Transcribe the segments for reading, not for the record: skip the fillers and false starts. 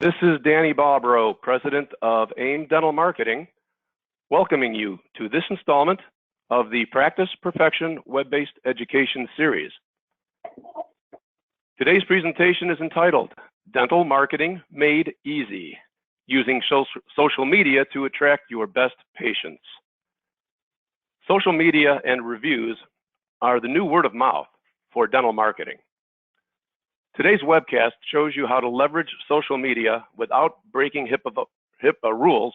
This is Danny Bobrow, President of AIM Dental Marketing, welcoming you to this installment of the Practice Perfection Web-Based Education Series. Today's presentation is entitled Dental Marketing Made Easy, Using Social Media to Attract Your Best Patients. Social media and reviews are the new word of mouth for dental marketing. Today's webcast shows you how to leverage social media without breaking HIPAA rules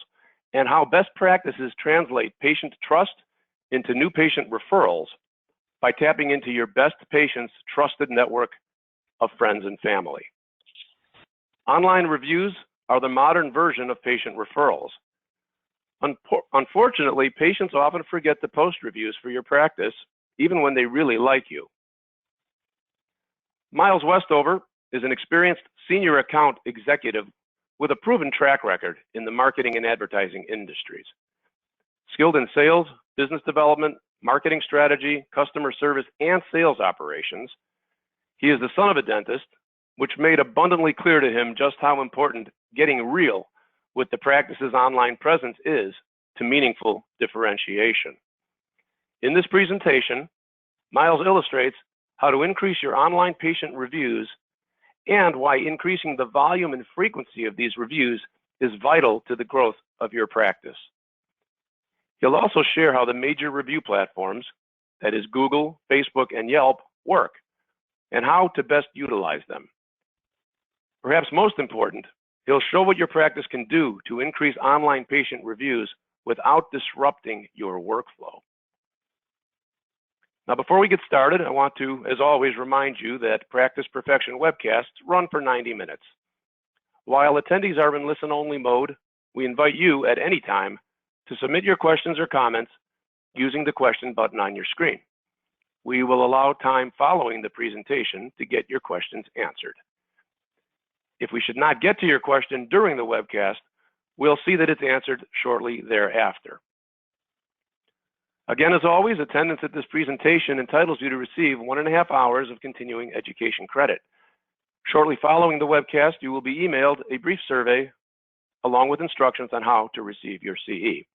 and how best practices translate patient trust into new patient referrals by tapping into your best patients' trusted network of friends and family. Online reviews are the modern version of patient referrals. Unfortunately, patients often forget to post reviews for your practice, even when they really like you. Miles Westover is an experienced senior account executive with a proven track record in the marketing and advertising industries. Skilled in sales, business development, marketing strategy, customer service, and sales operations, he is the son of a dentist, which made abundantly clear to him just how important getting real with the practice's online presence is to meaningful differentiation. In this presentation, Miles illustrates how to increase your online patient reviews and why increasing the volume and frequency of these reviews is vital to the growth of your practice. He'll also share how the major review platforms, that is Google, Facebook, and Yelp, work, and how to best utilize them. Perhaps most important, he'll show what your practice can do to increase online patient reviews without disrupting your workflow. Now, before we get started, I want to, as always, remind you that Practice Perfection webcasts run for 90 minutes. While attendees are in listen-only mode, we invite you at any time to submit your questions or comments using the question button on your screen. We will allow time following the presentation to get your questions answered. If we should not get to your question during the webcast, we'll see that it's answered shortly thereafter. Again, as always, attendance at this presentation entitles you to receive 1.5 hours of continuing education credit. Shortly following the webcast, you will be emailed a brief survey along with instructions on how to receive your CE.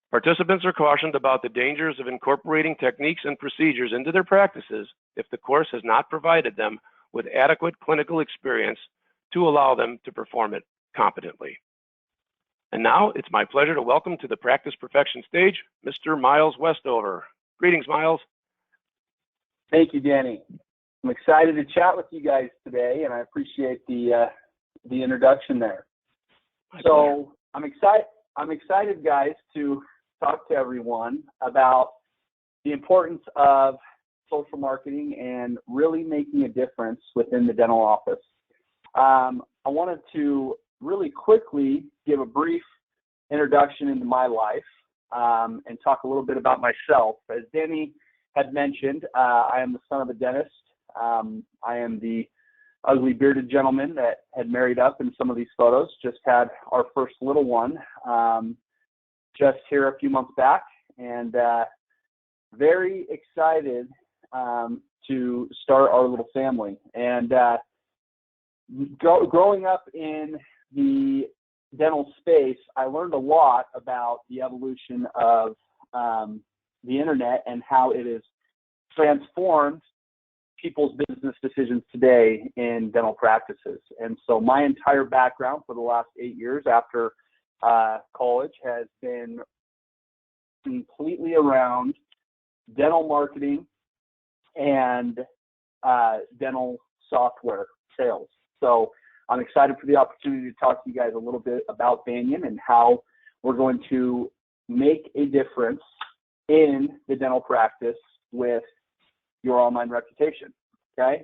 Participants are cautioned about the dangers of incorporating techniques and procedures into their practices if the course has not provided them with adequate clinical experience to allow them to perform it competently. And now it's my pleasure to welcome to the Practice Perfection stage, Mr. Miles Westover. Greetings, Miles. Thank you, Danny. I'm excited to chat with you guys today, and I appreciate the introduction there. So I'm excited, guys, to talk to everyone about the importance of social marketing and really making a difference within the dental office. I wanted to really quickly give a brief introduction into my life and talk a little bit about myself. As Danny had mentioned, I am the son of a dentist. I am the ugly bearded gentleman that had married up in some of these photos, just had our first little one just here a few months back, and very excited to start our little family. And growing up in the dental space, I learned a lot about the evolution of the internet and how it has transformed people's business decisions today in dental practices. And so my entire background for the last 8 years after college has been completely around dental marketing and dental software sales. So I'm excited for the opportunity to talk to you guys a little bit about Banyon and how we're going to make a difference in the dental practice with your online reputation, okay?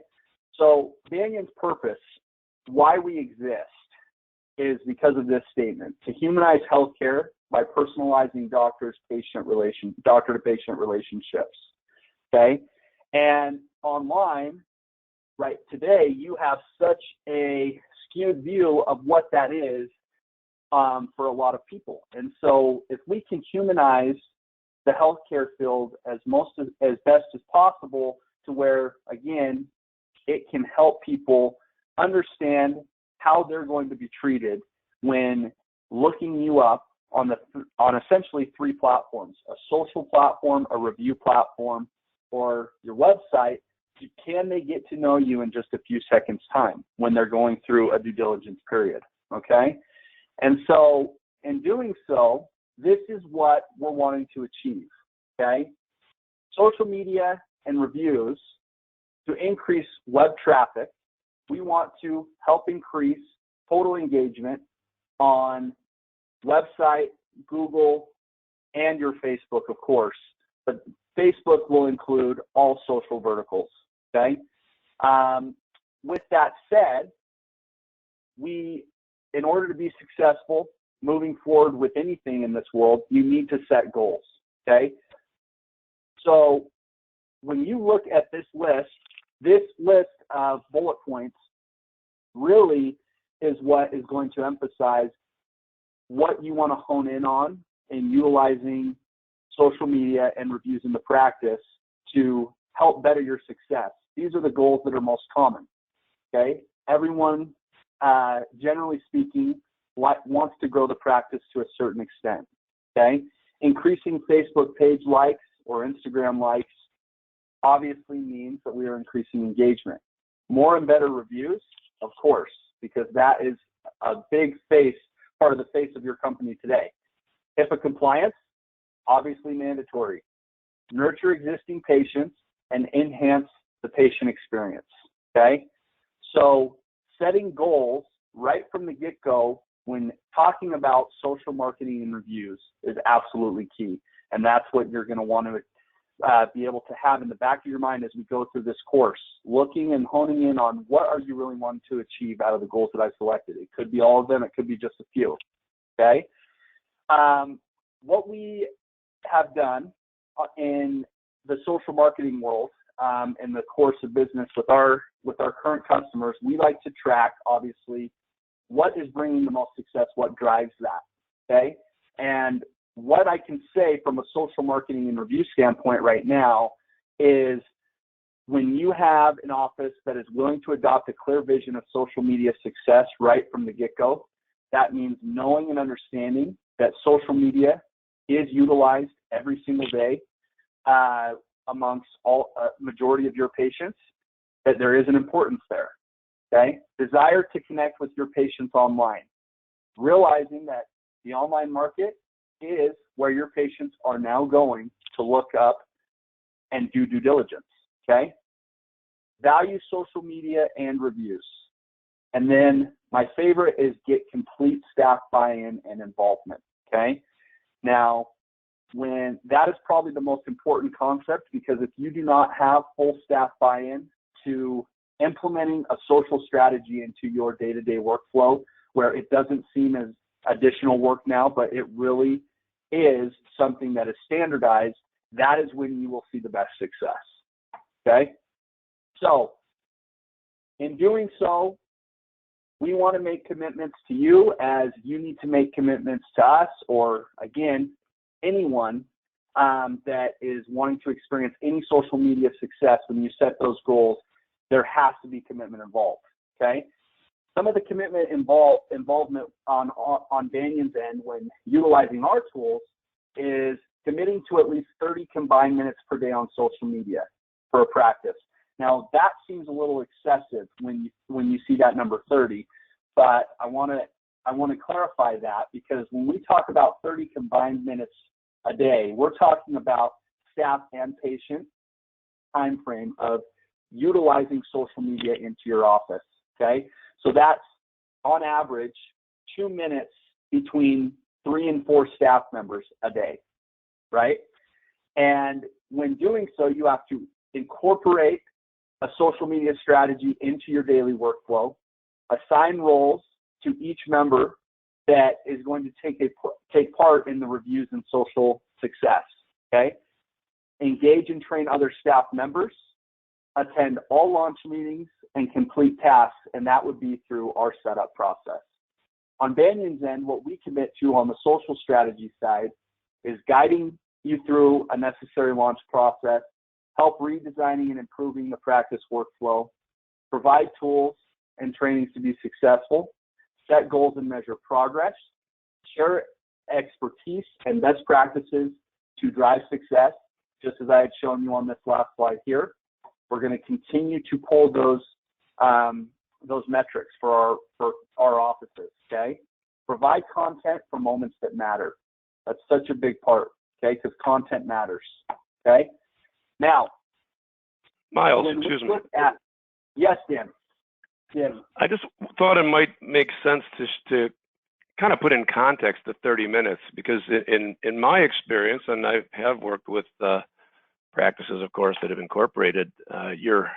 So Banyon's purpose, why we exist, is because of this statement: to humanize healthcare by personalizing doctor-to-patient relationships, okay? And online, right, today, you have such a skewed view of what that is for a lot of people. And so if we can humanize the healthcare field as best as possible to where, again, it can help people understand how they're going to be treated when looking you up on essentially 3 platforms: a social platform, a review platform, or your website. Can they get to know you in just a few seconds time when they're going through a due diligence period? Okay. And so in doing so, this is what we're wanting to achieve. Okay. Social media and reviews to increase web traffic. We want to help increase total engagement on website, Google, and your Facebook, of course. But Facebook will include all social verticals. Okay. With that said, in order to be successful moving forward with anything in this world, you need to set goals. Okay. So when you look at this list of bullet points really is what is going to emphasize what you want to hone in on in utilizing social media and reviews in the practice to help better your success. These are the goals that are most common. Okay. Everyone, generally speaking, wants to grow the practice to a certain extent. Okay. Increasing Facebook page likes or Instagram likes obviously means that we are increasing engagement. More and better reviews, of course, because that is a big part of the face of your company today. HIPAA compliance, obviously mandatory. Nurture existing patients and enhance the patient experience. Okay. So setting goals right from the get-go when talking about social marketing and reviews is absolutely key. And that's what you're going to want to be able to have in the back of your mind as we go through this course, looking and honing in on what are you really wanting to achieve out of the goals that I selected. It could be all of them. It could be just a few. Okay. What we have done in the social marketing world, in the course of business with our current customers, we like to track, obviously, what is bringing the most success, what drives that. Okay. And what I can say from a social marketing and review standpoint right now is when you have an office that is willing to adopt a clear vision of social media success right from the get-go, that means knowing and understanding that social media is utilized every single day amongst all majority of your patients, that there is an importance there. Okay. Desire to connect with your patients online, realizing that the online market is where your patients are now going to look up and do due diligence. Okay. Value social media and reviews. And then my favorite is get complete staff buy-in and involvement. Okay. Now, when that is probably the most important concept, because if you do not have full staff buy-in to implementing a social strategy into your day-to-day workflow, where it doesn't seem as additional work now, but it really is something that is standardized, that is when you will see the best success. Okay. So in doing so, we want to make commitments to you as you need to make commitments to us, or again, anyone that is wanting to experience any social media success. When you set those goals, there has to be commitment involved. Okay. Some of the commitment involvement on Banyon's end when utilizing our tools is committing to at least 30 combined minutes per day on social media for a practice. Now that seems a little excessive when you see that number 30, but I want to clarify that, because when we talk about 30 combined minutes a day, we're talking about staff and patient time frame of utilizing social media into your office. Okay. So that's on average 2 minutes between 3 and 4 staff members a day, right? And when doing so, you have to incorporate a social media strategy into your daily workflow, assign roles to each member that is going to take part in the reviews and social success, okay? Engage and train other staff members, attend all launch meetings, and complete tasks, and that would be through our setup process. On Banyon's end, what we commit to on the social strategy side is guiding you through a necessary launch process, help redesigning and improving the practice workflow, provide tools and trainings to be successful, set goals and measure progress, share expertise and best practices to drive success, just as I had shown you on this last slide here. We're going to continue to pull those metrics for our offices, okay? Provide content for moments that matter. That's such a big part, okay, because content matters, okay? Now, Miles, excuse me. Yes, Dan. I just thought it might make sense to kind of put in context the 30 minutes, because in my experience, and I have worked with practices, of course, that have incorporated your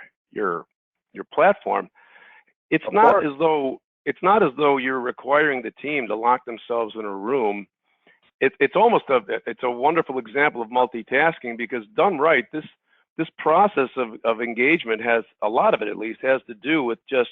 platform. It's not as though you're requiring the team to lock themselves in a room. It's almost it's a wonderful example of multitasking, because done right, this process of engagement has, a lot of it at least, has to do with just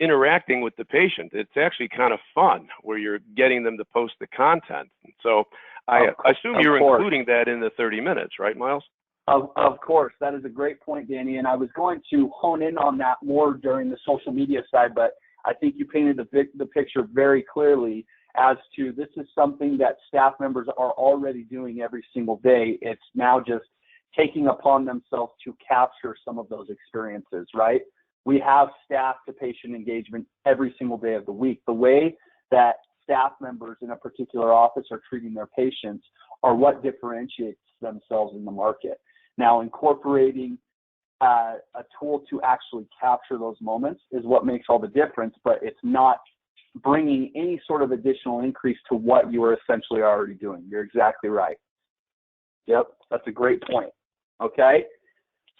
interacting with the patient. It's actually kind of fun, where you're getting them to post the content. So I assume you're including that in the 30 minutes, right, Miles? Of course. That is a great point, Danny. And I was going to hone in on that more during the social media side, but I think you painted the picture very clearly as to this is something that staff members are already doing every single day. It's now just taking upon themselves to capture some of those experiences, right? We have staff to patient engagement every single day of the week. The way that staff members in a particular office are treating their patients are what differentiates themselves in the market. Now, incorporating a tool to actually capture those moments is what makes all the difference, but it's not bringing any sort of additional increase to what you are essentially already doing. You're exactly right. Yep, that's a great point. Okay,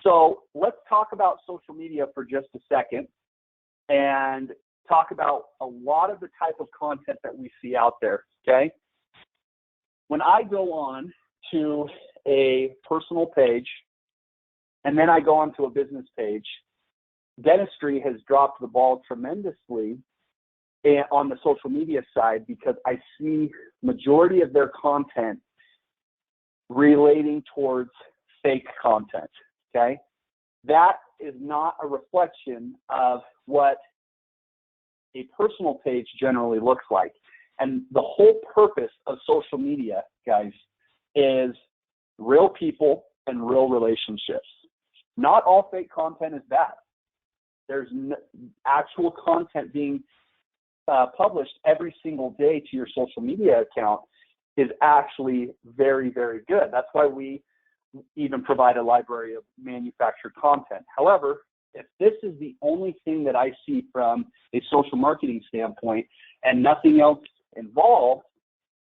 so let's talk about social media for just a second and talk about a lot of the type of content that we see out there, okay? When I go on to a personal page and then I go on to a business page, dentistry has dropped the ball tremendously on the social media side, because I see majority of their content relating towards fake content, okay? That is not a reflection of what a personal page generally looks like. And the whole purpose of social media, guys, is real people and real relationships. Not all fake content is bad. There's actual content being published every single day to your social media account is actually very, very good. That's why we even provide a library of manufactured content. However, if this is the only thing that I see from a social marketing standpoint and nothing else involved,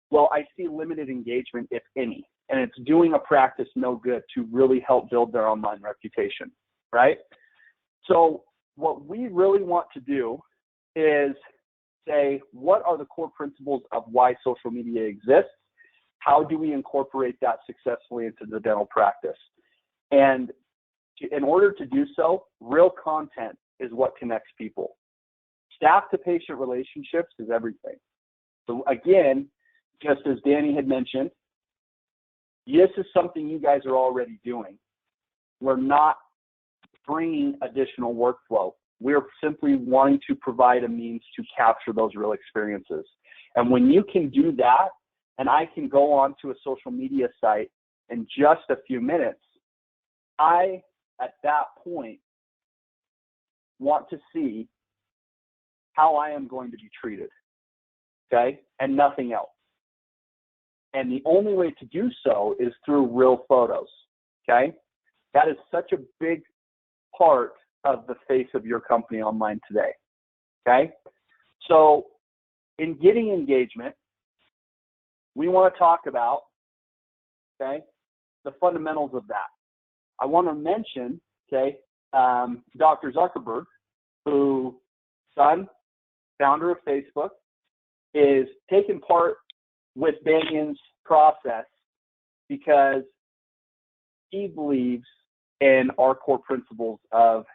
well, I see limited engagement, if any, and it's doing a practice no good to really help build their online reputation, right? So what we really want to do is say, what are the core principles of why social media exists? How do we incorporate that successfully into the dental practice? And in order to do so, real content is what connects people. Staff to patient relationships is everything. So again, just as Danny had mentioned, this is something you guys are already doing. We're not bringing additional workflow. We're simply wanting to provide a means to capture those real experiences. And when you can do that, and I can go on to a social media site in just a few minutes, I, at that point, want to see how I am going to be treated, okay, and nothing else. And the only way to do so is through real photos, okay? That is such a big part of the face of your company online today, okay? So in getting engagement, we want to talk about, okay, the fundamentals of that. I want to mention, okay, Dr. Zuckerberg, who, son, founder of Facebook, is taking part with Banyon's process because he believes in our core principles of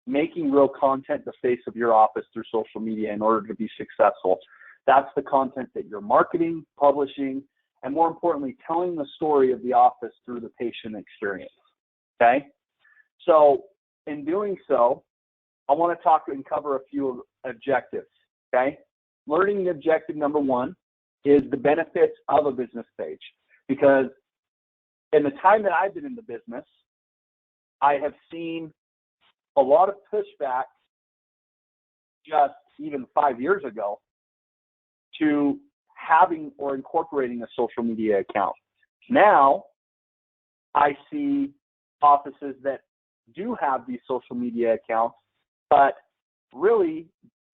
making real content the face of your office through social media in order to be successful. That's the content that you're marketing, publishing, and more importantly, telling the story of the office through the patient experience, okay? So in doing so, I want to talk and cover a few objectives, okay? Learning objective number one is the benefits of a business page, because in the time that I've been in the business, I have seen a lot of pushback just even 5 years ago to having or incorporating a social media account. Now, I see offices that do have these social media accounts, but really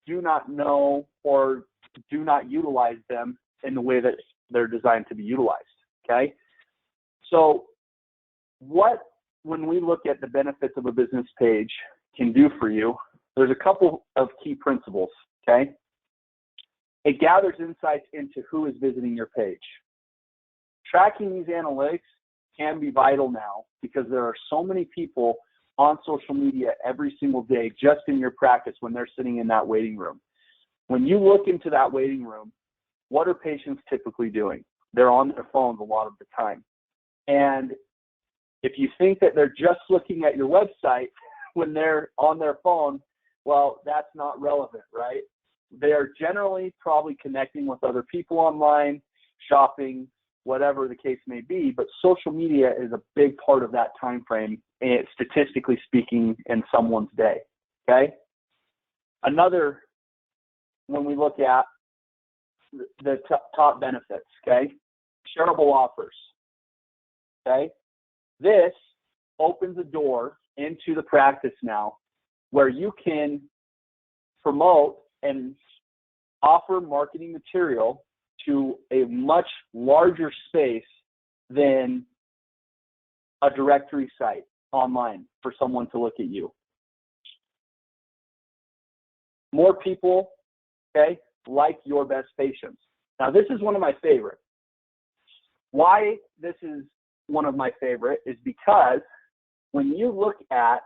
do not know or do not utilize them in the way that they're designed to be utilized, okay? So when we look at the benefits of a business page can do for you, there's a couple of key principles, okay? It gathers insights into who is visiting your page. Tracking these analytics can be vital now because there are so many people on social media every single day just in your practice when they're sitting in that waiting room. When you look into that waiting room, what are patients typically doing? They're on their phones a lot of the time. And if you think that they're just looking at your website when they're on their phone, well, that's not relevant, right? They are generally probably connecting with other people online, shopping, whatever the case may be, but social media is a big part of that time frame, statistically speaking, in someone's day, okay? Another, when we look at the top benefits, okay? Shareable offers, okay? This opens a door into the practice now where you can promote and offer marketing material to a much larger space than a directory site online for someone to look at you. More people, okay, like your best patients. Now, this is one of my favorite. Why this is one of my favorite is because when you look at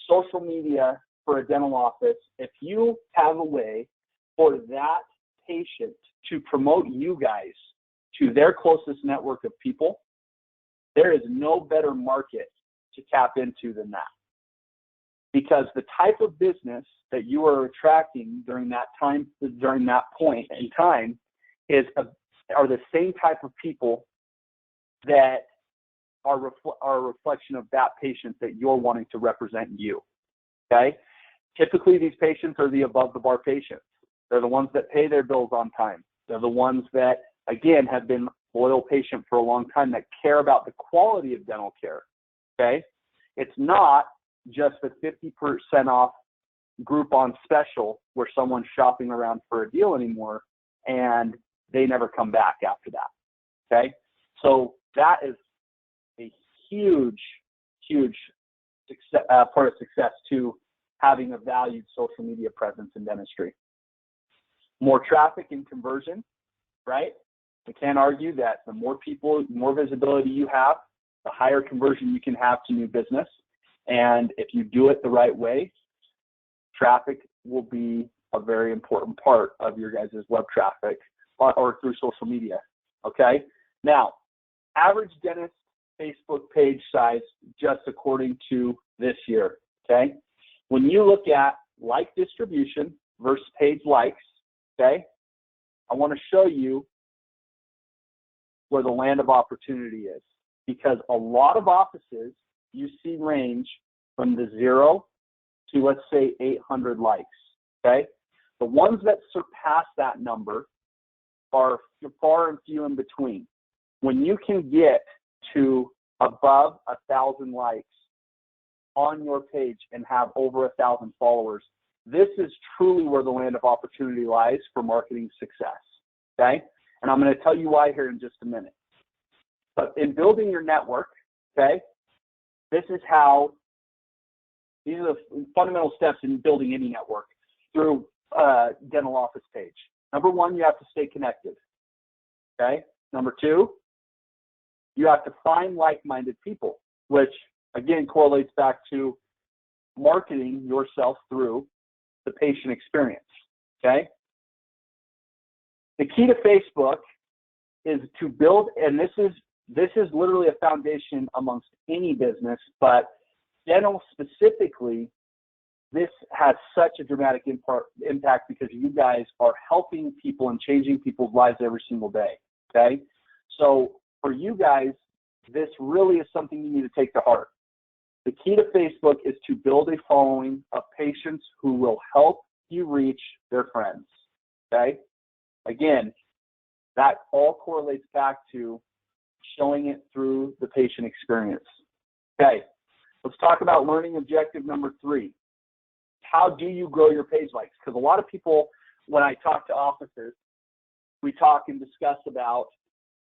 social media for a dental office, if you have a way for that patient to promote you guys to their closest network of people, there is no better market to tap into than that. Because the type of business that you are attracting during that time, during that point in time, are the same type of people that are a reflection of that patient that you're wanting to represent you. Okay? Typically, these patients are the above the bar patients. They're the ones that pay their bills on time. They're the ones that, again, have been loyal patients for a long time that care about the quality of dental care. Okay? It's not just a 50% off Groupon special where someone's shopping around for a deal anymore and they never come back after that. Okay? So that is a huge part of success to having a valued social media presence in dentistry. More traffic and conversion, right? We can't argue that the more people, more visibility you have, the higher conversion you can have to new business. And if you do it the right way, traffic will be a very important part of your guys' web traffic or through social media, okay? Now, average dentist Facebook page size just according to this year, okay? When you look at like distribution versus page likes, okay, I want to show you where the land of opportunity is, because a lot of offices you see range from the 0 to, let's say, 800 likes, okay? The ones that surpass that number are far and few in between. When you can get to above 1,000 likes on your page and have over 1,000 followers, this is truly where the land of opportunity lies for marketing success, okay? And I'm going to tell you why here in just a minute. But in building your network, okay, these are the fundamental steps in building any network through a dental office page. Number one, you have to stay connected, okay? Number two, you have to find like-minded people, which again correlates back to marketing yourself through the patient experience, okay? The key to Facebook is to build, and this is literally a foundation amongst any business, but dental specifically, this has such a dramatic impact because you guys are helping people and changing people's lives every single day, okay? So for you guys, this really is something you need to take to heart. The key to Facebook is to build a following of patients who will help you reach their friends, okay? Again, that all correlates back to showing it through the patient experience. Okay, let's talk about learning objective number 3. How do you grow your page likes? Because a lot of people, when I talk to offices, we talk and discuss about,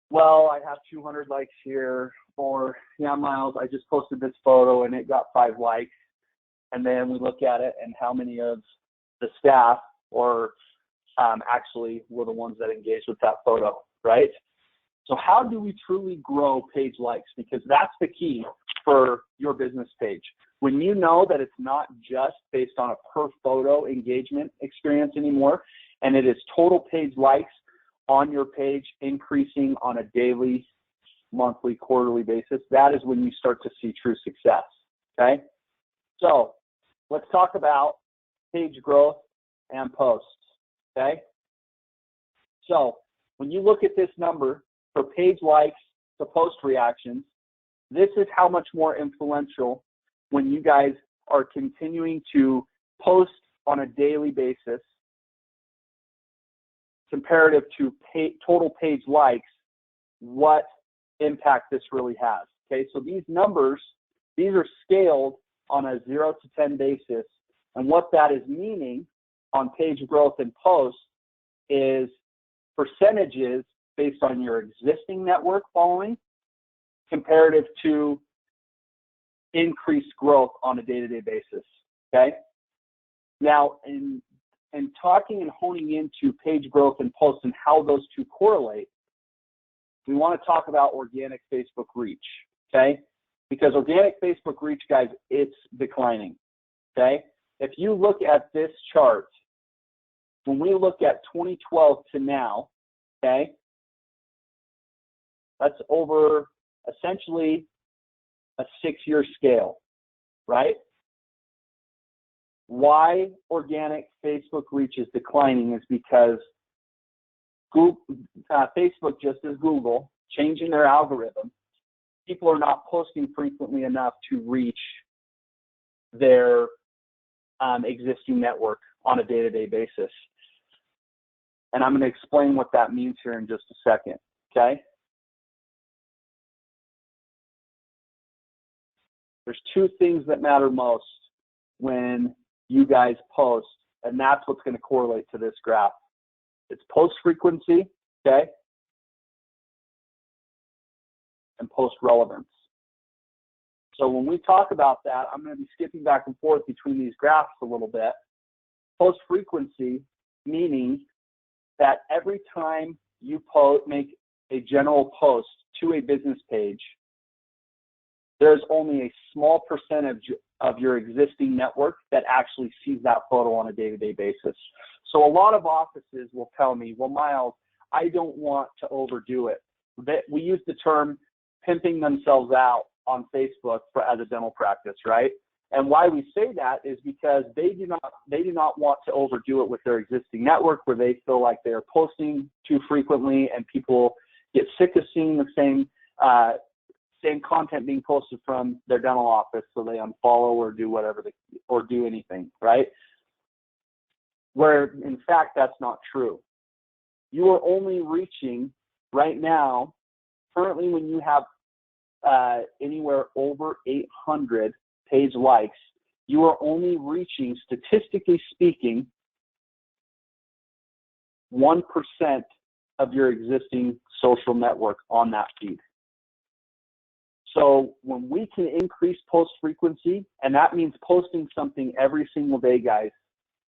well, I have 200 likes here, or, yeah, Miles, I just posted this photo and it got 5 likes. And then we look at it and how many of the staff or actually were the ones that engaged with that photo, right? So how do we truly grow page likes? Because that's the key for your business page. When you know that it's not just based on a per photo engagement experience anymore, and it is total page likes on your page increasing on a daily, monthly, quarterly basis, that is when you start to see true success, okay? So let's talk about page growth and posts, okay? So when you look at this number for page likes to post reactions, this is how much more influential when you guys are continuing to post on a daily basis comparative to total page likes, what impact this really has. Okay, so these numbers, these are scaled on a 0 to 10 basis, and what that is meaning on page growth and posts is percentages based on your existing network following comparative to increased growth on a day-to-day basis, okay? Now, in talking and honing into page growth and posts and how those two correlate, we want to talk about organic Facebook reach, okay? Because organic Facebook reach, guys, it's declining, okay? If you look at this chart, when we look at 2012 to now, okay, that's over essentially a 6-year scale, right? Why organic Facebook reach is declining is because Facebook, just as Google, changing their algorithm, people are not posting frequently enough to reach their existing network on a day-to-day basis. And I'm going to explain what that means here in just a second, okay? There's 2 things that matter most when you guys post, and that's what's going to correlate to this graph. It's post frequency, okay, and post relevance. So when we talk about that, I'm going to be skipping back and forth between these graphs a little bit. Post frequency meaning that every time you make a general post to a business page, there's only a small percentage of your existing network that actually sees that photo on a day-to-day basis. So a lot of offices will tell me, well, Miles, I don't want to overdo it. We use the term pimping themselves out on Facebook as a dental practice, right? And why we say that is because they do not want to overdo it with their existing network where they feel like they are posting too frequently and people get sick of seeing the same content being posted from their dental office, so they unfollow or do whatever or do anything, right? Where in fact that's not true. You are only reaching right now, currently when you have anywhere over 800 page likes, you are only reaching, statistically speaking, 1% of your existing social network on that feed. So when we can increase post frequency, and that means posting something every single day, guys,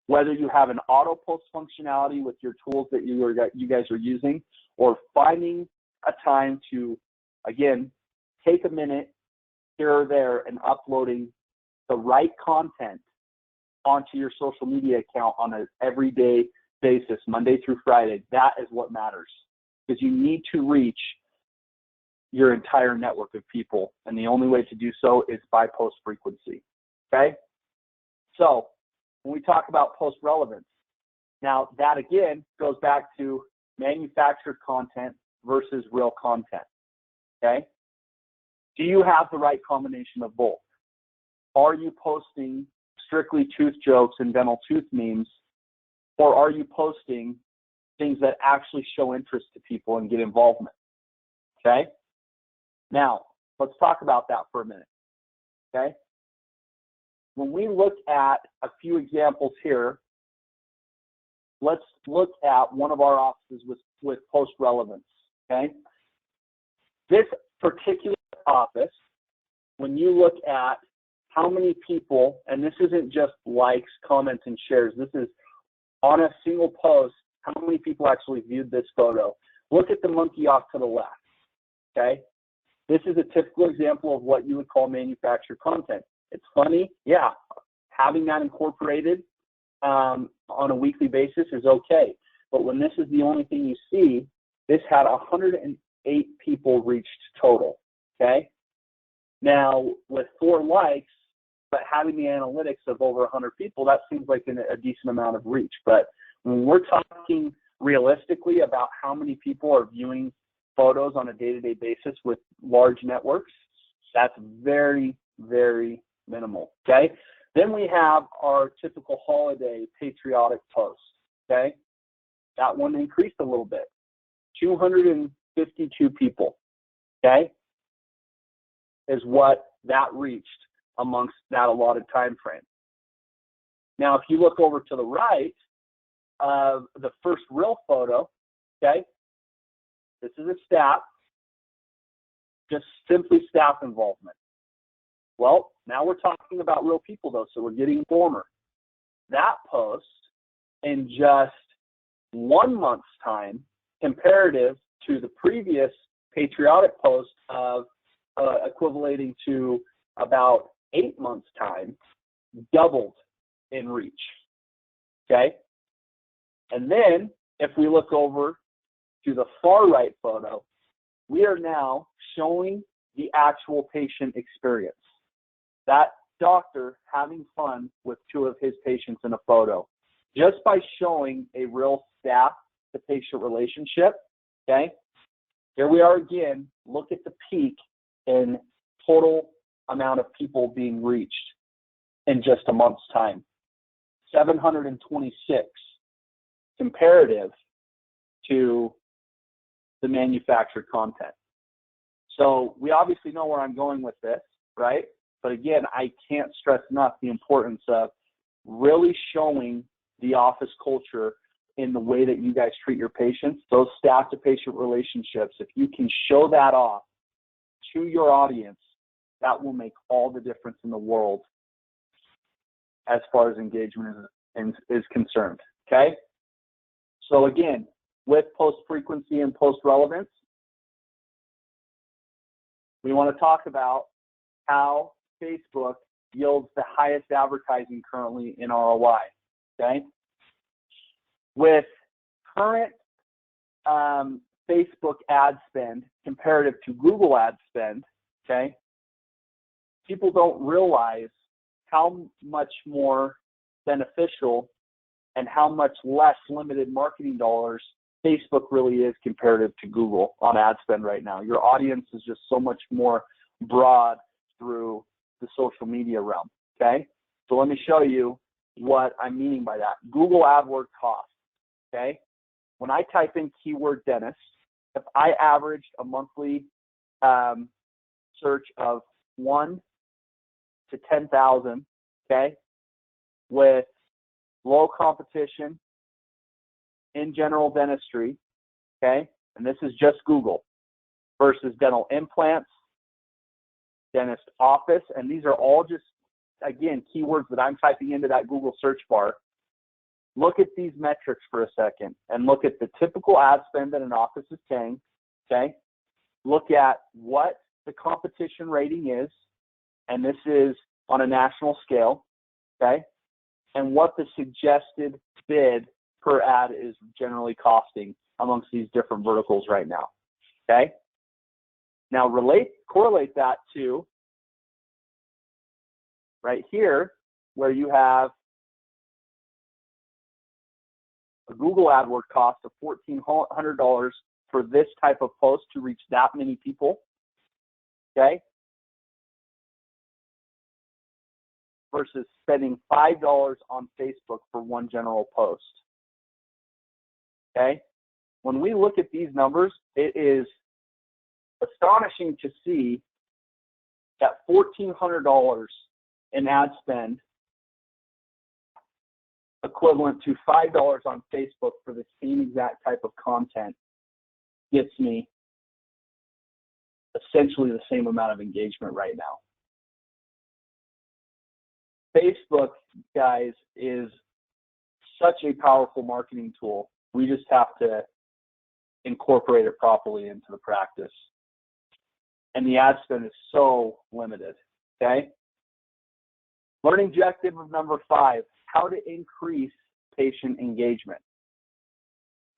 whether you have an auto post functionality with your tools that you guys are using, or finding a time to, again, take a minute here or there and uploading the right content onto your social media account on an everyday basis, Monday through Friday, that is what matters. Because you need to reach your entire network of people, and the only way to do so is by post frequency, okay? So when we talk about post relevance. Now, that again goes back to manufactured content versus real content. Okay? Do you have the right combination of both? Are you posting strictly tooth jokes and dental tooth memes, or are you posting things that actually show interest to people and get involvement? Okay? Now, let's talk about that for a minute. Okay? When we look at a few examples here, let's look at one of our offices with post relevance. Okay? This particular office, when you look at how many people, and this isn't just likes, comments, and shares, this is on a single post, how many people actually viewed this photo. Look at the monkey off to the left. Okay? This is a typical example of what you would call manufactured content. It's funny, yeah. Having that incorporated on a weekly basis is okay. But when this is the only thing you see, this had 108 people reached total. Okay? Now, with 4 likes, but having the analytics of over 100 people, that seems like a decent amount of reach. But when we're talking realistically about how many people are viewing photos on a day-to-day basis with large networks, that's very, very minimal. Okay? Then we have our typical holiday patriotic post. Okay? That one increased a little bit. 252 people. Okay? Is what that reached amongst that allotted time frame. Now, if you look over to the right of the first real photo, okay, this is a stat, just simply staff involvement. Well, now we're talking about real people though, so we're getting warmer. That post in just 1 month's time, comparative to the previous patriotic post of equivalating to about 8 months' time, doubled in reach. Okay? And then, if we look over to the far right photo, we are now showing the actual patient experience. That doctor having fun with 2 of his patients in a photo. Just by showing a real staff-to-patient relationship, okay? Here we are again, look at the peak in total amount of people being reached in just a month's time. 726 comparative to the manufactured content. So we obviously know where I'm going with this, right? But again, I can't stress enough the importance of really showing the office culture in the way that you guys treat your patients, those staff-to-patient relationships. If you can show that off to your audience, that will make all the difference in the world as far as engagement is concerned, okay? So again, with post-frequency and post-relevance, we want to talk about how Facebook yields the highest advertising currently in ROI, okay? With current Facebook ad spend comparative to Google ad spend, okay, people don't realize how much more beneficial and how much less limited marketing dollars Facebook really is comparative to Google on ad spend right now. Your audience is just so much more broad through the social media realm, okay? So let me show you what I'm meaning by that. Google Adword cost, okay? When I type in keyword dentist, if I averaged a monthly search of 1 to 10,000, okay, with low competition in general dentistry, okay, and this is just Google, versus dental implants, dentist office, and these are all just, again, keywords that I'm typing into that Google search bar. Look at these metrics for a second and look at the typical ad spend that an office is paying, okay? Look at what the competition rating is, and this is on a national scale, okay? And what the suggested bid per ad is generally costing amongst these different verticals right now, okay? Now correlate that to right here where you have a Google AdWord cost of $1,400 for this type of post to reach that many people, okay, versus spending $5 on Facebook for one general post, okay? When we look at these numbers, it is astonishing to see that $1,400 in ad spend equivalent to $5 on Facebook for the same exact type of content gets me essentially the same amount of engagement right now. Facebook, guys, is such a powerful marketing tool. We just have to incorporate it properly into the practice. And the ad spend is so limited, okay? Learning objective of number 5, how to increase patient engagement,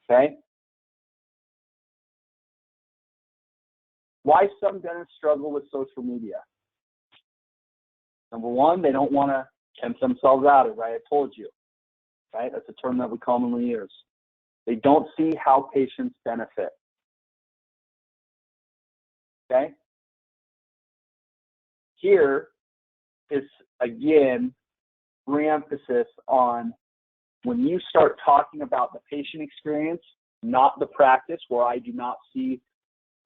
okay? Why some dentists struggle with social media. Number 1, they don't want to tempt themselves out, right? I told you, right? That's a term that we commonly use. They don't see how patients benefit, okay? Here is, again, re-emphasis on when you start talking about the patient experience, not the practice, where I do not see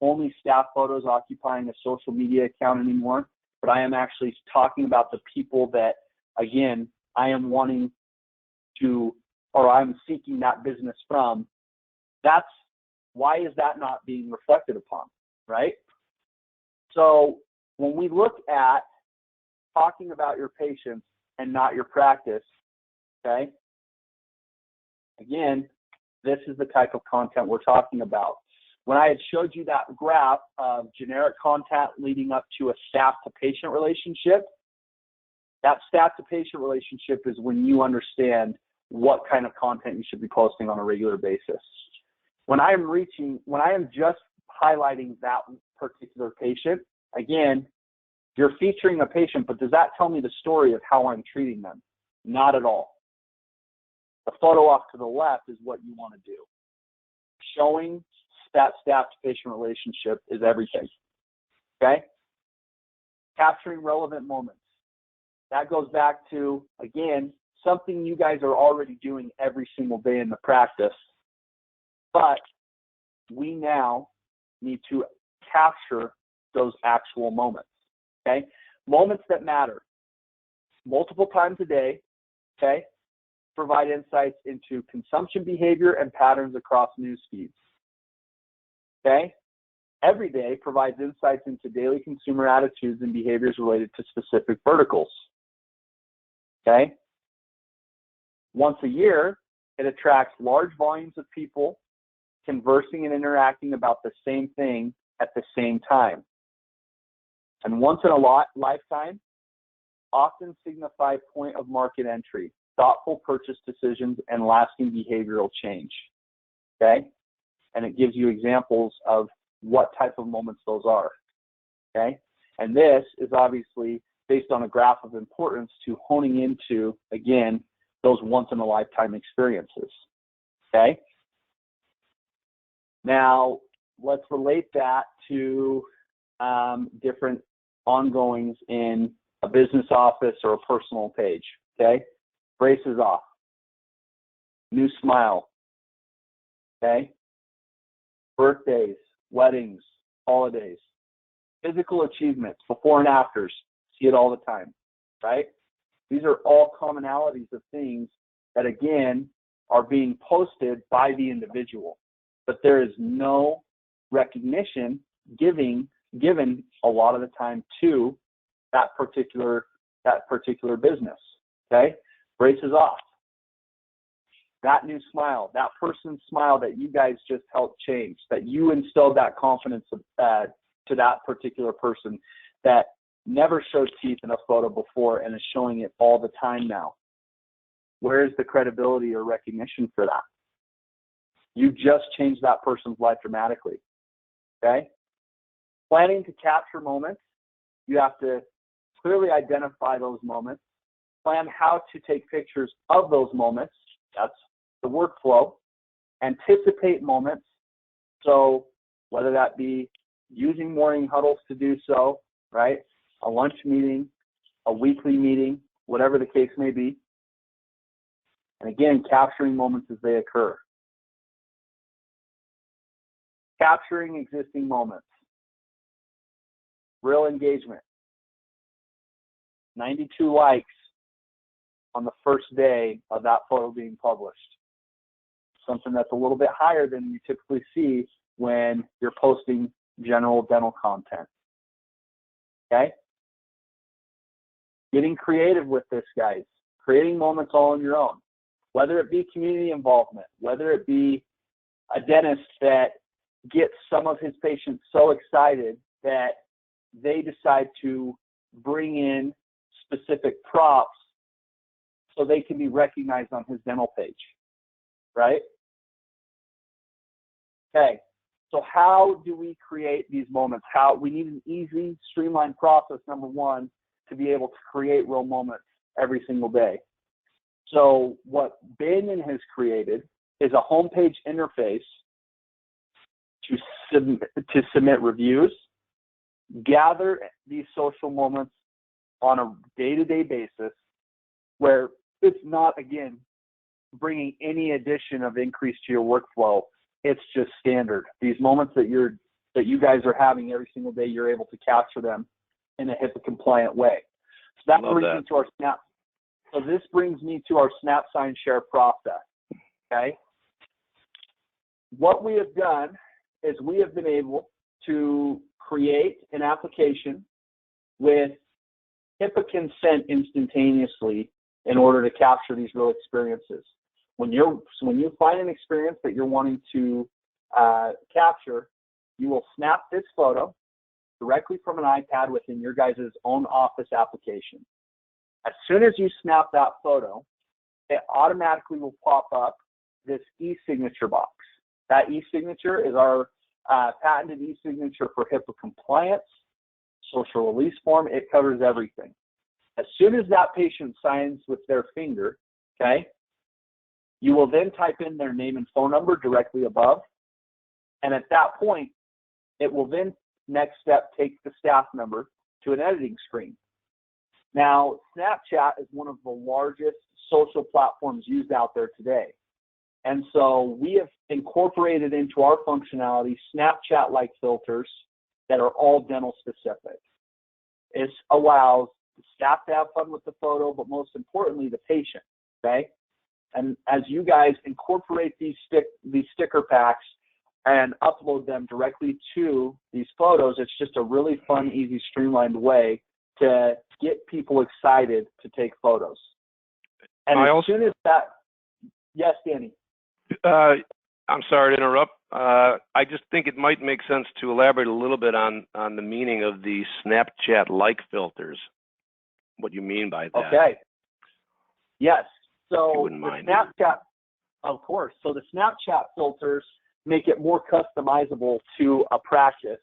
only staff photos occupying a social media account anymore, but I am actually talking about the people that, again, I am wanting to, or I'm seeking that business from. That's why is that not being reflected upon, right? So when we look at talking about your patients and not your practice, okay, again, this is the type of content we're talking about. When I had showed you that graph of generic content leading up to a staff-to-patient relationship, that staff-to-patient relationship is when you understand what kind of content you should be posting on a regular basis. When I am just highlighting that particular patient, again, you're featuring a patient, but does that tell me the story of how I'm treating them? Not at all. The photo off to the left is what you want to do. Showing that staff-to-patient relationship is everything, okay? Capturing relevant moments. That goes back to, again, something you guys are already doing every single day in the practice, but we now need to capture those actual moments, okay? Moments that matter multiple times a day, okay? Provide insights into consumption behavior and patterns across news feeds, okay? Every day provides insights into daily consumer attitudes and behaviors related to specific verticals, okay? Once a year, it attracts large volumes of people conversing and interacting about the same thing at the same time. And once in a lifetime, often signify point of market entry, thoughtful purchase decisions, and lasting behavioral change, okay? And it gives you examples of what type of moments those are, okay? And this is obviously based on a graph of importance to honing into, again, those once-in-a-lifetime experiences, okay? Now, let's relate that to different ongoings in a business office or a personal page, okay? Braces off, new smile, okay? Birthdays, weddings, holidays, physical achievements, before and afters, see it all the time, right? These are all commonalities of things that, again, are being posted by the individual, but there is no recognition given a lot of the time to that particular business, okay? Braces off. That new smile, that person's smile that you guys just helped change, that you instilled that confidence to that particular person that never showed teeth in a photo before and is showing it all the time now. Where is the credibility or recognition for that? You just changed that person's life dramatically, okay? Planning to capture moments, you have to clearly identify those moments, plan how to take pictures of those moments. That's the workflow, anticipate moments. So whether that be using morning huddles to do so, right? A lunch meeting, a weekly meeting, whatever the case may be. And again, capturing moments as they occur. Capturing existing moments. Real engagement. 92 likes on the first day of that photo being published. Something that's a little bit higher than you typically see when you're posting general dental content. Okay? Getting creative with this, guys. Creating moments all on your own. Whether it be community involvement, whether it be a dentist that gets some of his patients so excited that they decide to bring in specific props so they can be recognized on his dental page, right? Okay, so how do we create these moments? We need an easy, streamlined process, number one, to be able to create real moments every single day. So what Banyon has created is a homepage interface to submit reviews, gather these social moments on a day-to-day basis, where it's not, again, bringing any addition of increase to your workflow. It's just standard. These moments that you guys are having every single day, you're able to capture them in a HIPAA compliant way. So that brings me to our Snap. So this brings me to our Snap Sign Share process. Okay. What we have done is we have been able to create an application with HIPAA consent instantaneously in order to capture these real experiences. When you find an experience that you're wanting to capture, you will snap this photo directly from an iPad within your guys' own office application. As soon as you snap that photo, it automatically will pop up this e-signature box. That e-signature is our patented e-signature for HIPAA compliance, social release form. It covers everything. As soon as that patient signs with their finger, okay, you will then type in their name and phone number directly above. And at that point, it will then, next step, take the staff member to an editing screen. Now, Snapchat is one of the largest social platforms used out there today. And so we have incorporated into our functionality Snapchat-like filters that are all dental specific. It allows the staff to have fun with the photo, but most importantly, the patient, okay? And as you guys incorporate these sticker packs and upload them directly to these photos, it's just a really fun, easy, streamlined way to get people excited to take photos. And soon as that, yes, Danny. I'm sorry to interrupt. I just think it might make sense to elaborate a little bit on the meaning of the Snapchat-like filters. What you mean by that? Okay. Yes. So the Snapchat, of course. So the Snapchat filters make it more customizable to a practice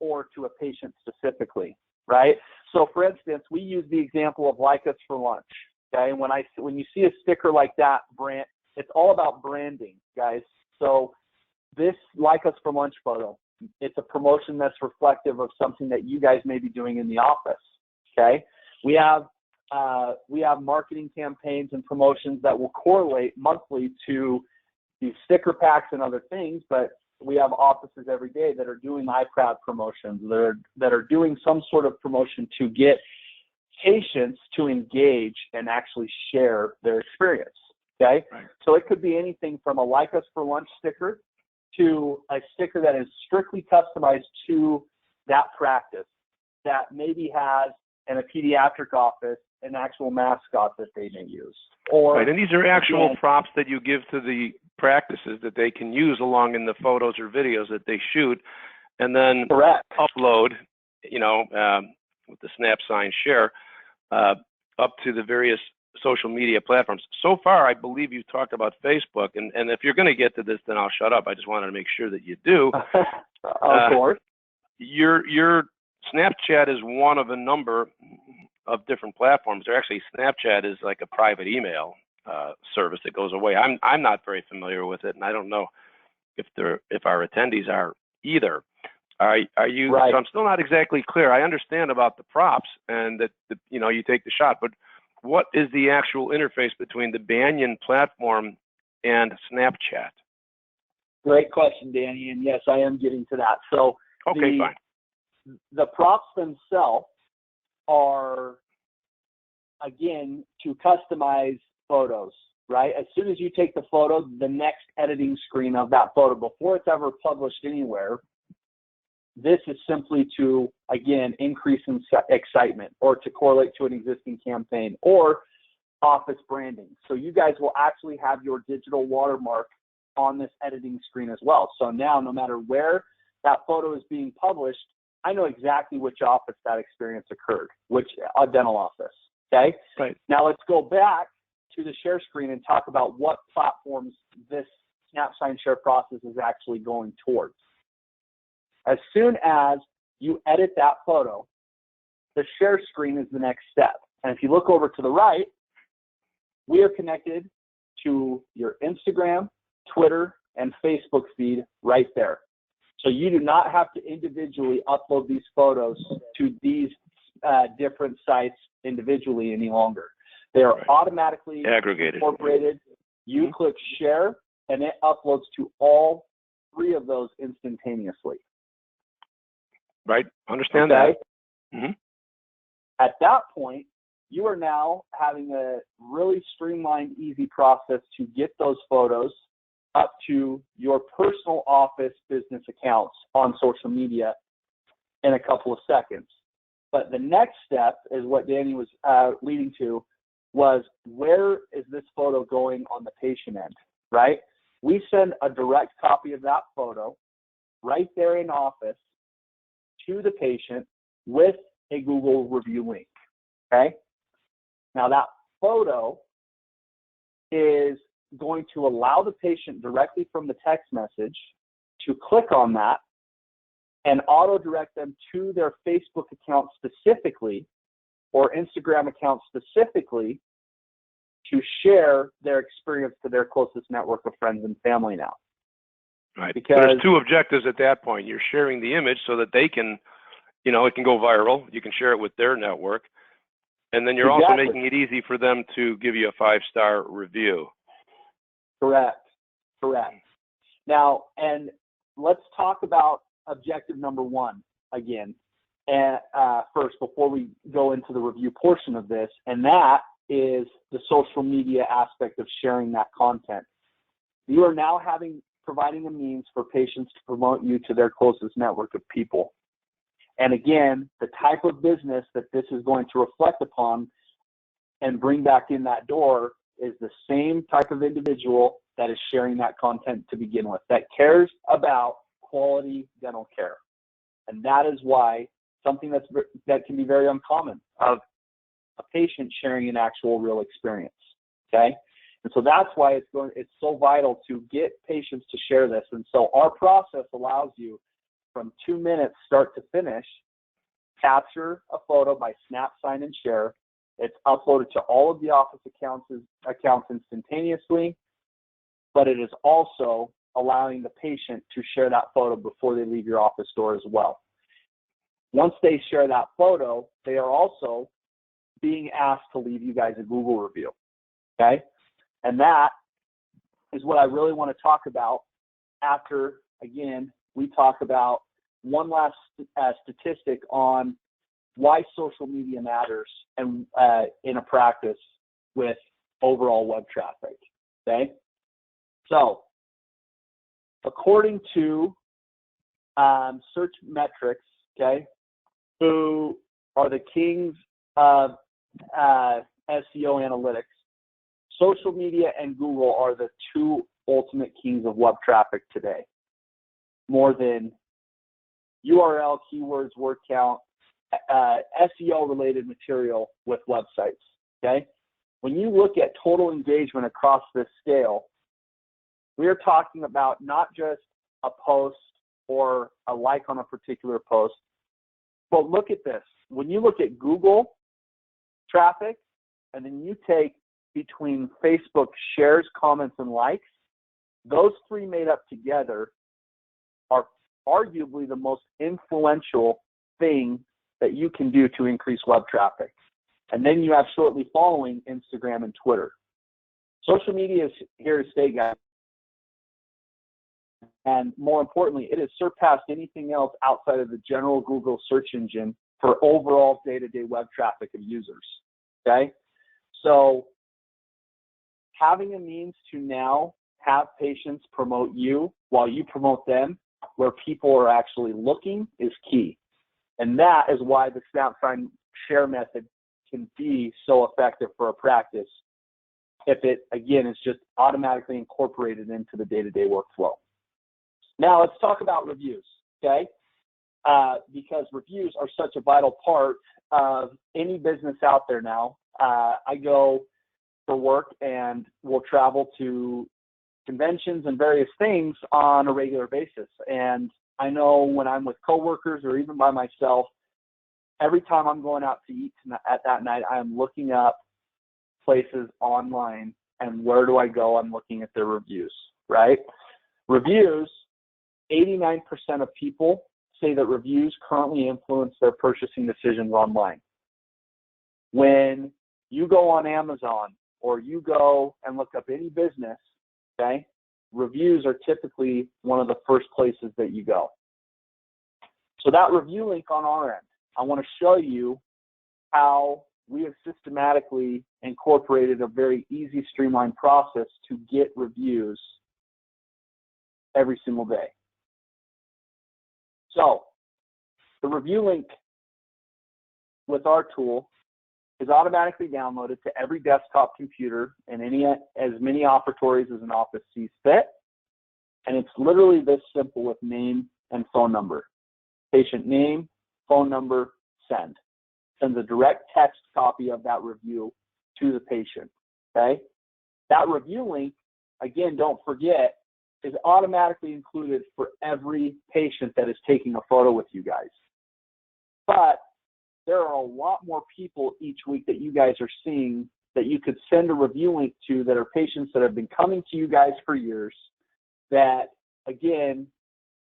or to a patient specifically, right? So for instance, we use the example of Like Us for Lunch. Okay, and when you see a sticker like that, brand, it's all about branding, guys. So this Like Us for Lunch photo, it's a promotion that's reflective of something that you guys may be doing in the office. Okay, we have marketing campaigns and promotions that will correlate monthly to these sticker packs and other things, but we have offices every day that are doing iPad promotions, that are doing some sort of promotion to get patients to engage and actually share their experience. Okay, right. So it could be anything from a Like Us for Lunch sticker to a sticker that is strictly customized to that practice, that maybe has in a pediatric office an actual mascot that they may use. Or right, and these are actual props that you give to the practices that they can use along in the photos or videos that they shoot, and then upload, with the Snap Sign Share, up to the various social media platforms. So far, I believe you talked about Facebook, and if you're going to get to this, then I'll shut up. I just wanted to make sure that you do. Of course. Your Snapchat is one of a number of different platforms. Or actually, Snapchat is like a private email, service that goes away. I'm not very familiar with it, and I don't know if our attendees are either. Are you? Right. So I'm still not exactly clear. I understand about the props and that you take the shot, but what is the actual interface between the Banyon platform and Snapchat? Great question, Danny. And yes, I am getting to that. So okay, fine. The props themselves are, again, to customize photos, right? As soon as you take the photo, the next editing screen of that photo, before it's ever published anywhere, this is simply to, again, increase in excitement or to correlate to an existing campaign or office branding. So you guys will actually have your digital watermark on this editing screen as well. So now, no matter where that photo is being published, I know exactly which office that experience occurred, which a dental office, okay? Right. Now let's go back to the share screen and talk about what platforms this Snap Sign Share process is actually going towards. As soon as you edit that photo, the share screen is the next step. And if you look over to the right, we are connected to your Instagram, Twitter, and Facebook feed right there. So you do not have to individually upload these photos to these different sites individually any longer. They are automatically aggregated, incorporated. You click share, and it uploads to all three of those instantaneously. Right, understand that. At that point, you are now having a really streamlined, easy process to get those photos up to your personal office business accounts on social media in a couple of seconds. But the next step is what Danny was leading to, was where is this photo going on the patient end, right? We send a direct copy of that photo right there in office to the patient with a Google review link, okay? Now that photo is going to allow the patient directly from the text message to click on that and auto-direct them to their Facebook account specifically or Instagram account specifically to share their experience to their closest network of friends and family now. Right. Because there's two objectives at that point. You're sharing the image so that they can, it can go viral. You can share it with their network. And then you're also making it easy for them to give you a 5-star review. Correct. Now, and let's talk about objective number one again, and first before we go into the review portion of this, and that is the social media aspect of sharing that content. You are now providing a means for patients to promote you to their closest network of people. And again, the type of business that this is going to reflect upon and bring back in that door is the same type of individual that is sharing that content to begin with, that cares about quality dental care. And that is why something that can be very uncommon of a patient sharing an actual real experience, okay? And so that's why it's so vital to get patients to share this. And so our process allows you from 2 minutes start to finish, capture a photo by snap, sign, and share. It's uploaded to all of the office accounts instantaneously, but it is also allowing the patient to share that photo before they leave your office door as well. Once they share that photo, they are also being asked to leave you guys a Google review, okay? And that is what I really want to talk about after, again, we talk about one last statistic on why social media matters and in a practice with overall web traffic, okay? So, according to search metrics, okay, who are the kings of SEO analytics, social media and Google are the two ultimate kings of web traffic today. More than URL, keywords, word count, SEO related material with websites, okay? When you look at total engagement across this scale, we are talking about not just a post or a like on a particular post, but look at this. When you look at Google traffic and then you take between Facebook shares, comments, and likes, those three made up together are arguably the most influential thing that you can do to increase web traffic. And then you have shortly following Instagram and Twitter. Social media is here to stay, guys. And more importantly, it has surpassed anything else outside of the general Google search engine for overall day-to-day web traffic of users, okay? So having a means to now have patients promote you while you promote them, where people are actually looking, is key. And that is why the snap sign share method can be so effective for a practice if it, again, is just automatically incorporated into the day-to-day workflow. Now let's talk about reviews, okay? Because reviews are such a vital part of any business out there now. I go for work and will travel to conventions and various things on a regular basis. And I know when I'm with coworkers or even by myself, every time I'm going out to eat at that night, I'm looking up places online, and where do I go? I'm looking at their reviews, right? Reviews, 89% of people say that reviews currently influence their purchasing decisions online. When you go on Amazon or you go and look up any business, okay, reviews are typically one of the first places that you go. So that review link on our end, I want to show you how we have systematically incorporated a very easy, streamlined process to get reviews every single day. So the review link with our tool is automatically downloaded to every desktop computer and as many operatories as an office sees fit. And it's literally this simple with name and phone number. Patient name, phone number, send. Sends a direct text copy of that review to the patient, okay? That review link, again, don't forget, is automatically included for every patient that is taking a photo with you guys. But there are a lot more people each week that you guys are seeing that you could send a review link to that are patients that have been coming to you guys for years that, again,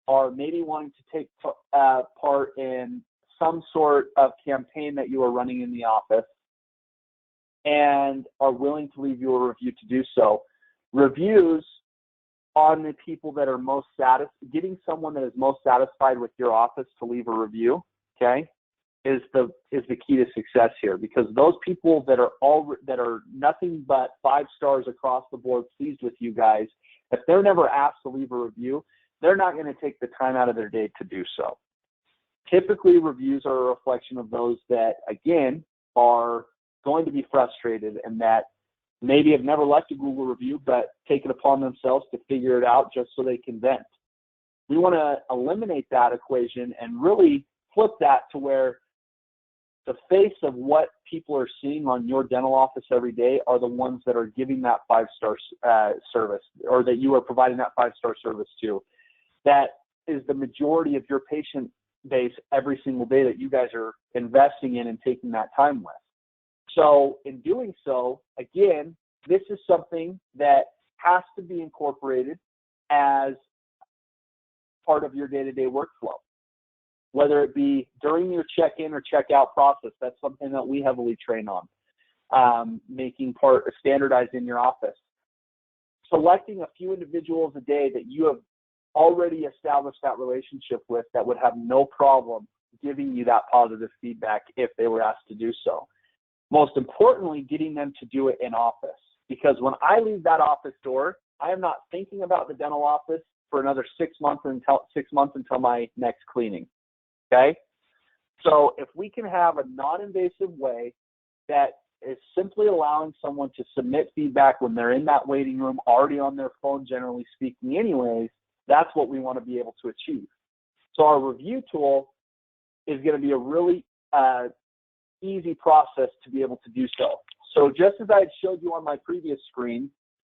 are maybe wanting to take part in some sort of campaign that you are running in the office and are willing to leave you a review to do so. Reviews on the people that are most satisfied, getting someone that is most satisfied with your office to leave a review, okay, is the key to success here, because those people that are nothing but 5 stars across the board, pleased with you guys, if they're never asked to leave a review, they're not going to take the time out of their day to do so. Typically, reviews are a reflection of those that, again, are going to be frustrated and that maybe have never left a Google review, but take it upon themselves to figure it out just so they can vent. We want to eliminate that equation and really flip that to where the face of what people are seeing on your dental office every day are the ones that are giving that 5-star service, or that you are providing that 5-star service to. That is the majority of your patient base every single day that you guys are investing in and taking that time with. So in doing so, again, this is something that has to be incorporated as part of your day-to-day workflow. Whether it be during your check-in or check-out process, that's something that we heavily train on, making part standardized in your office. Selecting a few individuals a day that you have already established that relationship with that would have no problem giving you that positive feedback if they were asked to do so. Most importantly, getting them to do it in office, because when I leave that office door, I am not thinking about the dental office for another 6 months until my next cleaning. Okay? So if we can have a non-invasive way that is simply allowing someone to submit feedback when they're in that waiting room, already on their phone, generally speaking anyways, that's what we want to be able to achieve. So our review tool is going to be a really easy process to be able to do so. So just as I had showed you on my previous screen,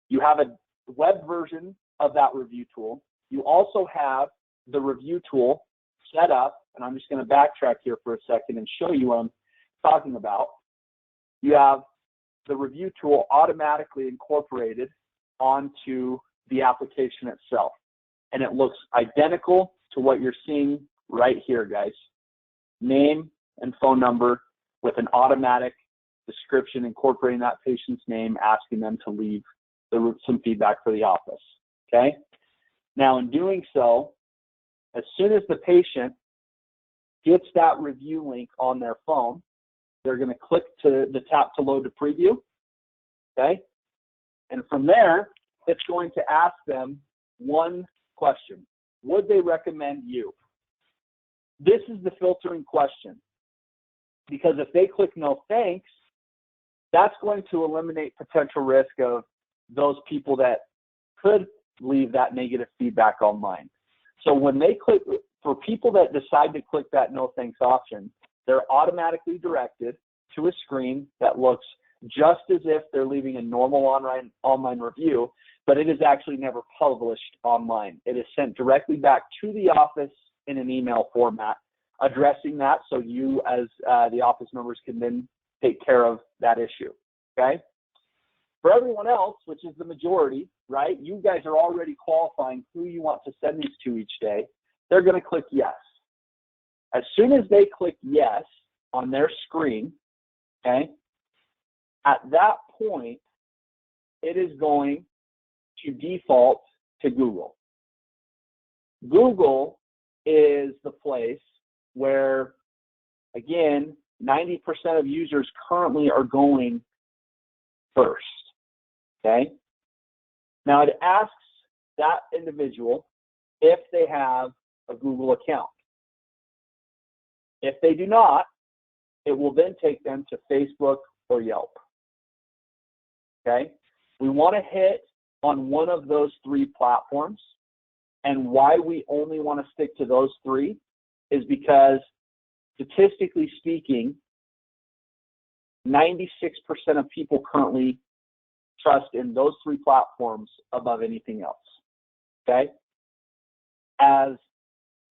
you have a web version of that review tool. You also have the review tool set up, and I'm just going to backtrack here for a second and show you what I'm talking about. You have the review tool automatically incorporated onto the application itself. And it looks identical to what you're seeing right here, guys. Name and phone number with an automatic description incorporating that patient's name, asking them to leave some feedback for the office, okay? Now, in doing so, as soon as the patient gets that review link on their phone, they're going to click to the tap to load to preview, okay? And from there, it's going to ask them one question. Would they recommend you? This is the filtering question, because if they click no thanks, that's going to eliminate potential risk of those people that could leave that negative feedback online. So when they click, for people that decide to click that no thanks option, they're automatically directed to a screen that looks just as if they're leaving a normal online review, but it is actually never published online. It is sent directly back to the office in an email format, addressing that so you as the office members can then take care of that issue, okay? For everyone else, which is the majority, right, you guys are already qualifying who you want to send these to each day. They're going to click yes. As soon as they click yes on their screen, okay, at that point, it is going to default to Google. Google is the place where, again, 90% of users currently are going first, okay? Now, it asks that individual if they have a Google account. If they do not, it will then take them to Facebook or Yelp, okay? We want to hit on one of those three platforms, and why we only want to stick to those three is because, statistically speaking, 96% of people currently trust in those three platforms above anything else, okay? As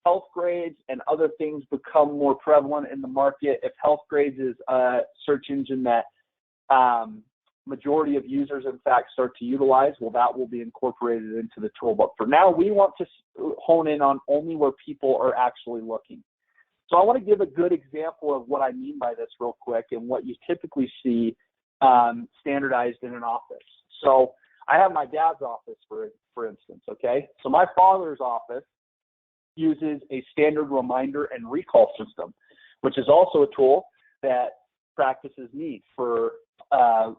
health grades and other things become more prevalent in the market, if health grades is a search engine that majority of users, in fact, start to utilize, well, that will be incorporated into the tool. But for now, we want to hone in on only where people are actually looking. So I want to give a good example of what I mean by this real quick and what you typically see standardized in an office. So I have my dad's office, for instance, okay? So my father's office uses a standard reminder and recall system, which is also a tool that practices need for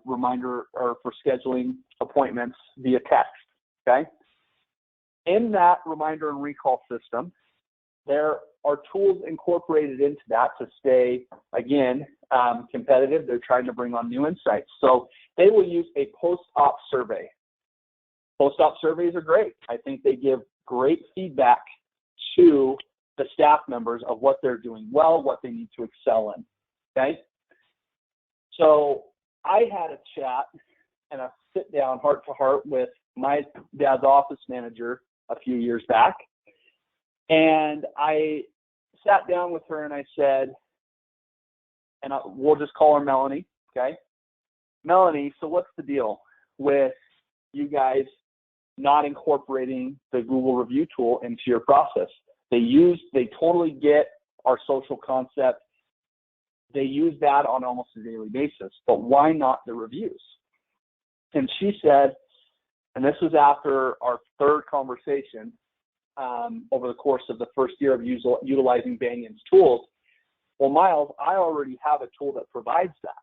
reminder or for scheduling appointments via text, okay? In that reminder and recall system, there are tools incorporated into that to stay, again, competitive. They're trying to bring on new insights. So they will use a post-op survey. Post-op surveys are great. I think they give great feedback to the staff members of what they're doing well, what they need to excel in, okay? So I had a chat and a sit down heart to heart with my dad's office manager a few years back. And I sat down with her and I said, and we'll just call her Melanie, okay? Melanie, so what's the deal with you guys not incorporating the Google review tool into your process? They totally get our social concept. They use that on almost a daily basis, but why not the reviews? And she said, and this was after our third conversation over the course of the first year of utilizing Banyon's tools, well, Miles, I already have a tool that provides that.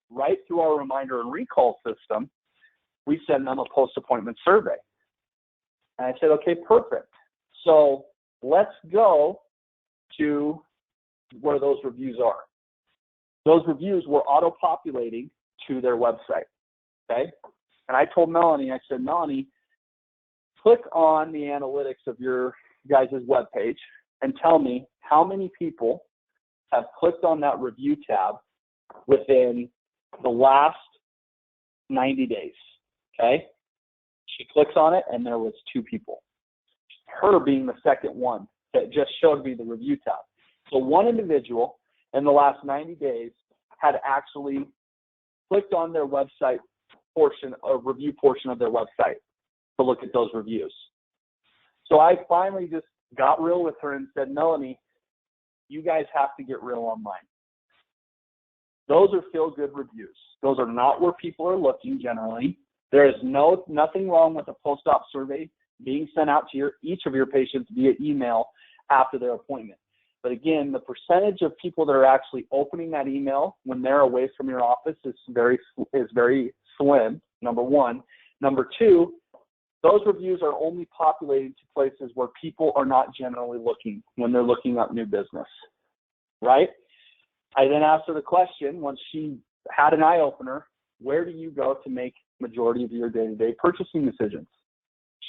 Right through our reminder and recall system, we send them a post-appointment survey. And I said, okay, perfect. So let's go to where those reviews are. Those reviews were auto-populating to their website, okay? And I told Melanie, I said, Melanie, click on the analytics of your guys' webpage and tell me how many people have clicked on that review tab within the last 90 days, okay? She clicks on it and there was 2 people. Her being the second one that just showed me the review tab. So one individual in the last 90 days had actually clicked on their website portion, a review portion of their website to look at those reviews. So I finally just got real with her and said, Melanie, you guys have to get real online. Those are feel-good reviews. Those are not where people are looking generally. There is nothing wrong with a post-op survey being sent out to each of your patients via email after their appointment. But again, the percentage of people that are actually opening that email when they're away from your office is very slim, number one. Number two, those reviews are only populated to places where people are not generally looking when they're looking up new business, right? I then asked her the question, once she had an eye-opener, where do you go to make majority of your day-to-day purchasing decisions?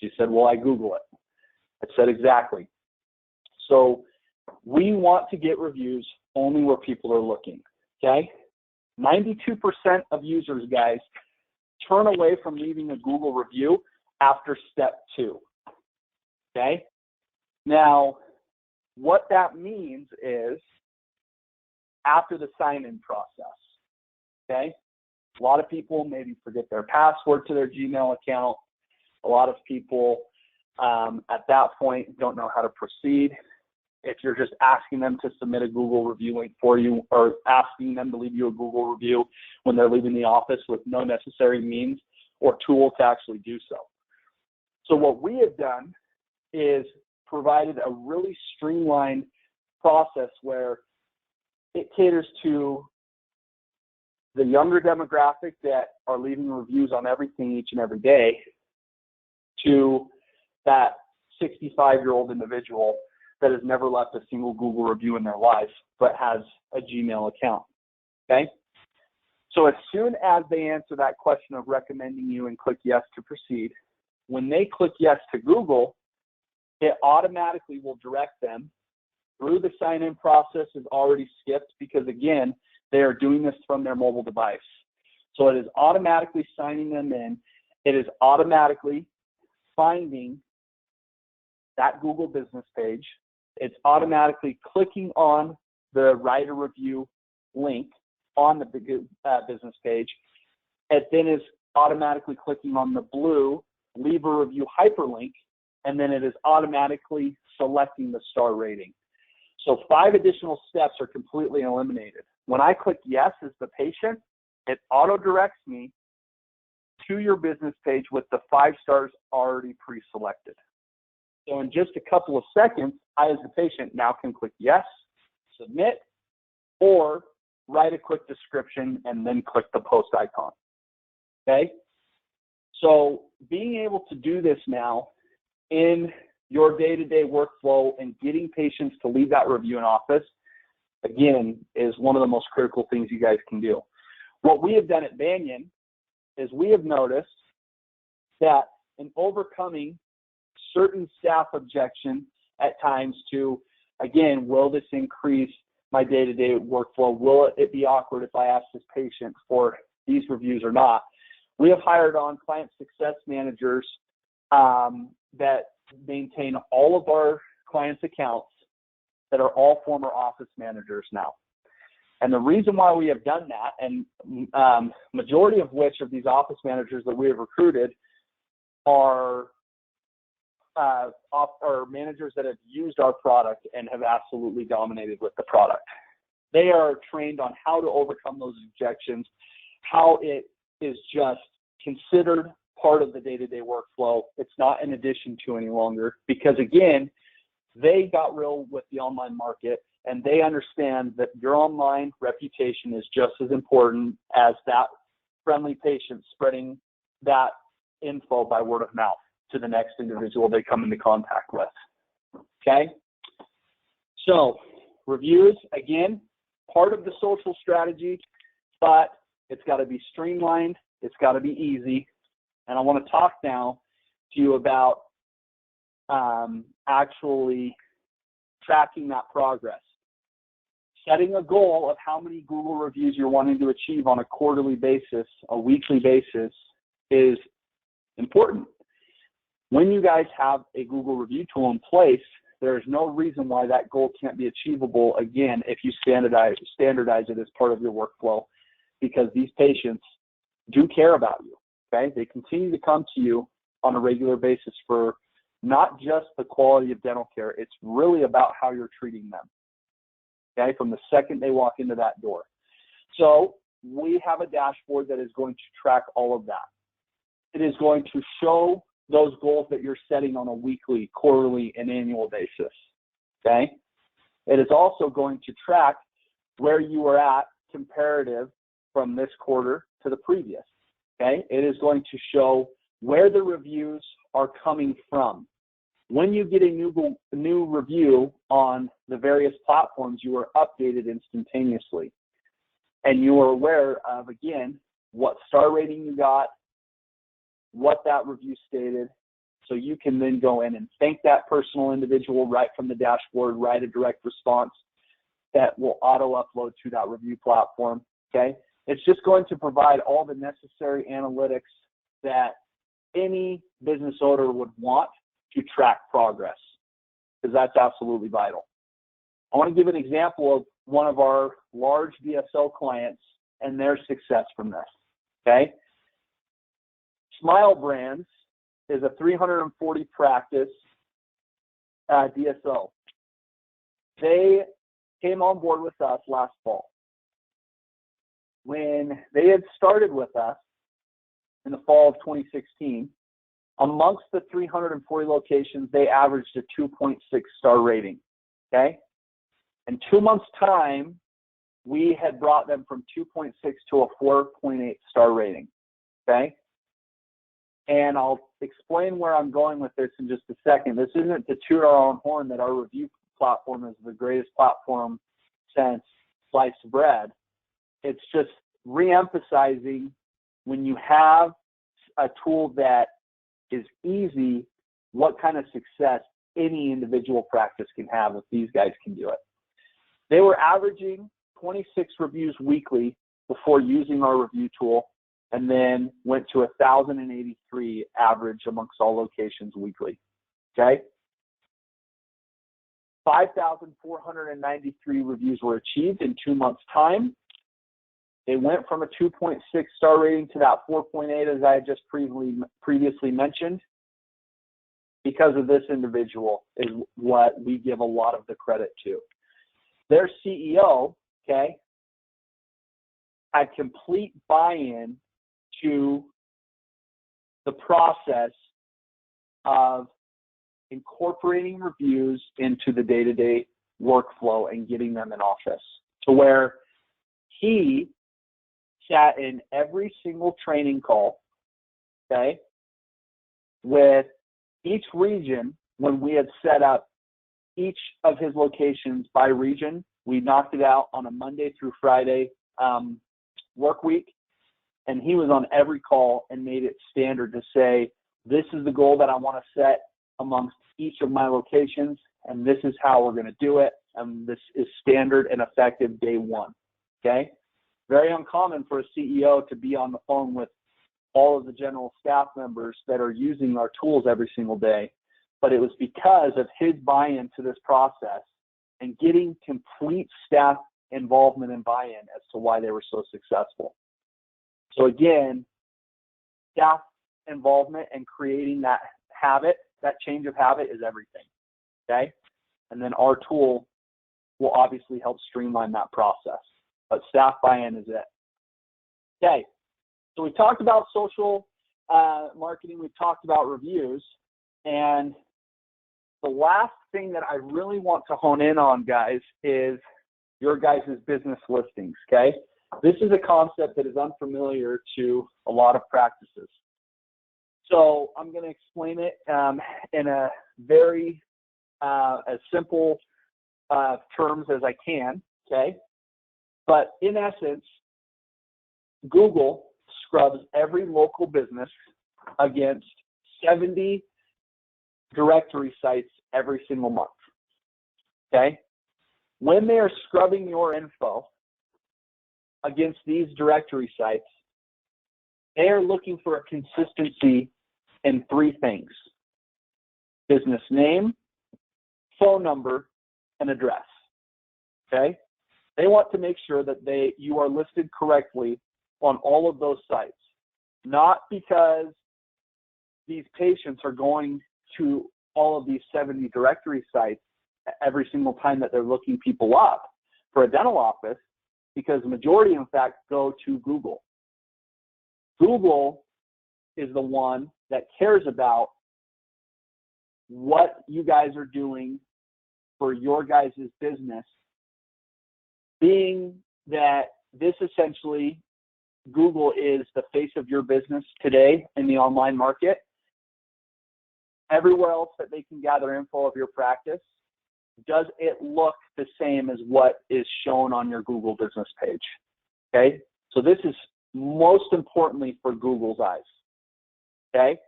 She said, well, I Google it. I said, exactly. So we want to get reviews only where people are looking, okay? 92% of users, guys, turn away from leaving a Google review after step 2, okay? Now, what that means is after the sign-in process, okay? A lot of people maybe forget their password to their Gmail account. A lot of people at that point don't know how to proceed. If you're just asking them to submit a Google review link for you or asking them to leave you a Google review when they're leaving the office with no necessary means or tool to actually do so. So what we have done is provided a really streamlined process where it caters to the younger demographic that are leaving reviews on everything each and every day to that 65-year-old individual that has never left a single Google review in their life but has a Gmail account, okay? So as soon as they answer that question of recommending you and click yes to proceed, when they click yes to Google, it automatically will direct them through the sign-in process is already skipped because, again, they are doing this from their mobile device. So it is automatically signing them in. It is automatically finding that Google business page. It's automatically clicking on the write a review link on the business page. It then is automatically clicking on the blue leave a review hyperlink, and then it is automatically selecting the star rating. So 5 additional steps are completely eliminated. When I click yes as the patient, it auto directs me to your business page with the 5 stars already pre-selected. So in just a couple of seconds, I as the patient now can click yes, submit, or write a quick description and then click the post icon, okay? So being able to do this now in your day-to-day workflow and getting patients to leave that review in office, again, is one of the most critical things you guys can do. What we have done at Banyon is we have noticed that in overcoming certain staff objections at times to, again, will this increase my day-to-day workflow? Will it be awkward if I ask this patient for these reviews or not? We have hired on client success managers that maintain all of our clients' accounts that are all former office managers now. And the reason why we have done that, and majority of which of these office managers that we have recruited are managers that have used our product and have absolutely dominated with the product. They are trained on how to overcome those objections, how it is just considered part of the day-to-day workflow. It's not in addition to any longer, because again, they got real with the online market and they understand that your online reputation is just as important as that friendly patient spreading that info by word of mouth to the next individual they come into contact with, okay? So reviews, again, part of the social strategy, but it's got to be streamlined, it's got to be easy. And I want to talk now to you about actually tracking that progress. Setting a goal of how many Google reviews you're wanting to achieve on a quarterly basis, a weekly basis, is important. When you guys have a Google review tool in place, there is no reason why that goal can't be achievable, again, if you standardize it as part of your workflow because these patients do care about you, okay? They continue to come to you on a regular basis for not just the quality of dental care, it's really about how you're treating them, okay, from the second they walk into that door. So we have a dashboard that is going to track all of that. It is going to show those goals that you're setting on a weekly, quarterly, and annual basis, okay? It is also going to track where you are at comparative from this quarter to the previous, okay? It is going to show where the reviews are coming from. When you get a new review on the various platforms, you are updated instantaneously. And you are aware of, again, what star rating you got, what that review stated, so you can then go in and thank that personal individual right from the dashboard, write a direct response that will auto-upload to that review platform, okay? It's just going to provide all the necessary analytics that any business owner would want to track progress, because that's absolutely vital. I want to give an example of one of our large DSO clients and their success from this, okay? Smile Brands is a 340 practice DSO. They came on board with us last fall. When they had started with us in the fall of 2016, amongst the 340 locations, they averaged a 2.6 star rating, okay? In 2 months' time, we had brought them from 2.6 to a 4.8 star rating, okay? And I'll explain where I'm going with this in just a second. This isn't to toot our own horn that our review platform is the greatest platform since sliced bread. It's just re-emphasizing when you have a tool that is easy, what kind of success any individual practice can have if these guys can do it. They were averaging 26 reviews weekly before using our review tool, and then went to 1,083 average amongst all locations weekly, okay? 5,493 reviews were achieved in 2 months' time. They went from a 2.6 star rating to that 4.8, as I had just previously mentioned. Because of this individual is what we give a lot of the credit to. Their CEO, okay, had complete buy-in to the process of incorporating reviews into the day-to-day workflow and getting them in office, to where he sat in every single training call, okay, with each region. When we had set up each of his locations by region, we knocked it out on a Monday through Friday work week, and he was on every call and made it standard to say, this is the goal that I want to set amongst each of my locations, and this is how we're going to do it, and this is standard and effective day one, okay? Very uncommon for a CEO to be on the phone with all of the general staff members that are using our tools every single day, but it was because of his buy-in to this process and getting complete staff involvement and buy-in as to why they were so successful. So again, staff involvement and creating that habit, that change of habit is everything, okay? And then our tool will obviously help streamline that process, but staff buy-in is it. Okay, so we talked about social marketing, we've talked about reviews, and the last thing that I really want to hone in on, guys, is your guys' business listings, okay? This is a concept that is unfamiliar to a lot of practices. So I'm going to explain it in a very as simple terms as I can, okay? But in essence, Google scrubs every local business against 70 directory sites every single month, okay? When they are scrubbing your info against these directory sites, they are looking for a consistency in three things: business name, phone number, and address, okay? They want to make sure that you are listed correctly on all of those sites. Not because these patients are going to all of these 70 directory sites every single time that they're looking people up for a dental office, because the majority, in fact, go to Google. Google is the one that cares about what you guys are doing for your guys' business, being that this essentially, Google is the face of your business today in the online market. Everywhere else that they can gather info of your practice, does it look the same as what is shown on your Google business page? Okay, so this is most importantly for Google's eyes. Okay,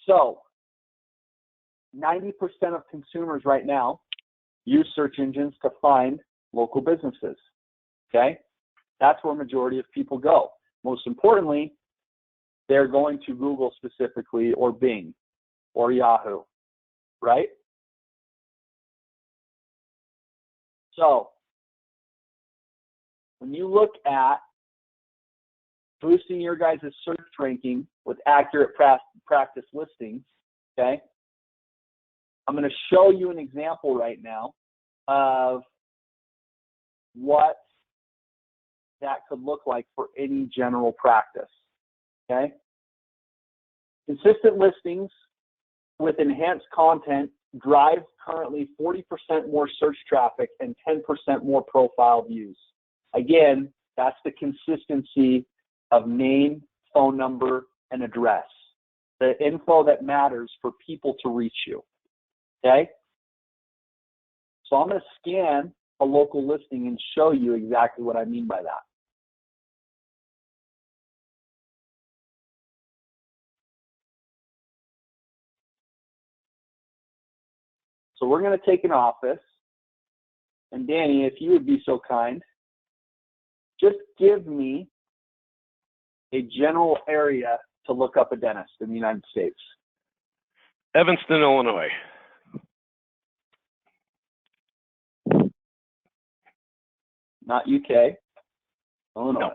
so 90% of consumers right now use search engines to find local businesses. Okay, that's where majority of people go. Most importantly, they're going to Google specifically, or Bing, or Yahoo, right? So when you look at boosting your guys' search ranking with accurate practice listings, okay, I'm going to show you an example right now of what that could look like for any general practice, okay? Consistent listings with enhanced content drive currently 40% more search traffic and 10% more profile views. Again, that's the consistency of name, phone number, and address. The info that matters for people to reach you, okay? So I'm going to scan a local listing and show you exactly what I mean by that. So we're going to take an office, and Danny, if you would be so kind, just give me a general area to look up a dentist in the United States. Evanston, Illinois. Not UK, Illinois. No.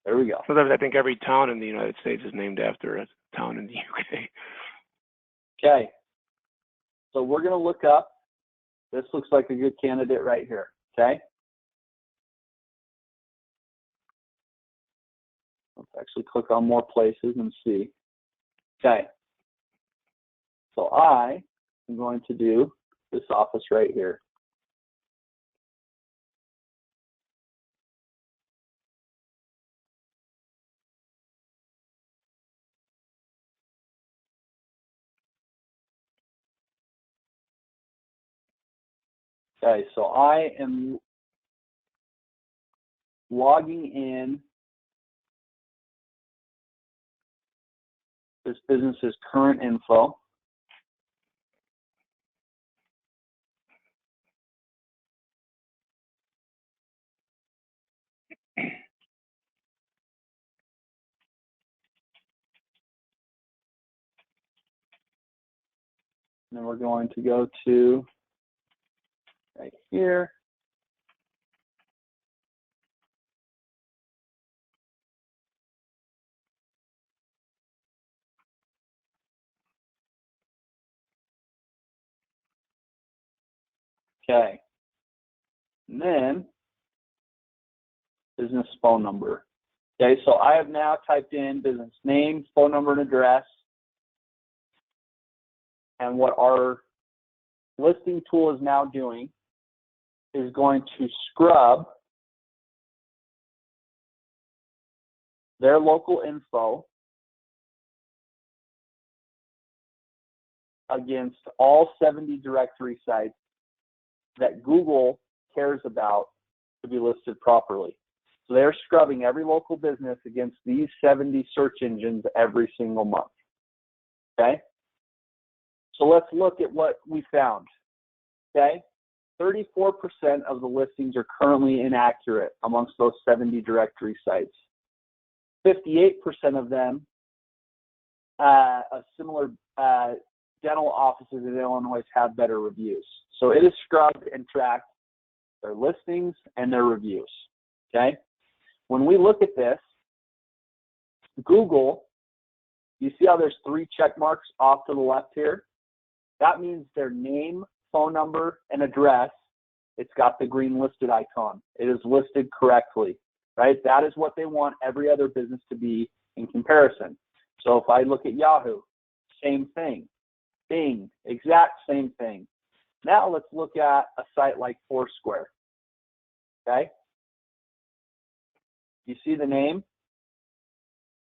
There we go. Sometimes I think every town in the United States is named after a town in the UK. Okay. So we're going to look up, this looks like a good candidate right here, okay? Let's actually click on more places and see. Okay. So I am going to do this office right here. Okay, so I am logging in this business's current info. And then we're going to go to right here. Okay. And then business phone number. Okay, so I have now typed in business name, phone number, and address. And what our listing tool is now doing is going to scrub their local info against all 70 directory sites that Google cares about to be listed properly. So they're scrubbing every local business against these 70 search engines every single month. Okay? So let's look at what we found. Okay? 34% of the listings are currently inaccurate amongst those 70 directory sites. 58% of them, similar dental offices in Illinois have better reviews. So it is scrubbed and tracked their listings and their reviews. Okay? when we look at this, Google, you see how there's 3 check marks off to the left here? That means their name, phone number, and address. It's got the green listed icon. It is listed correctly, right? That is what they want every other business to be in comparison. So if I look at Yahoo, same thing. Bing, exact same thing. Now let's look at a site like Foursquare, okay? You see the name?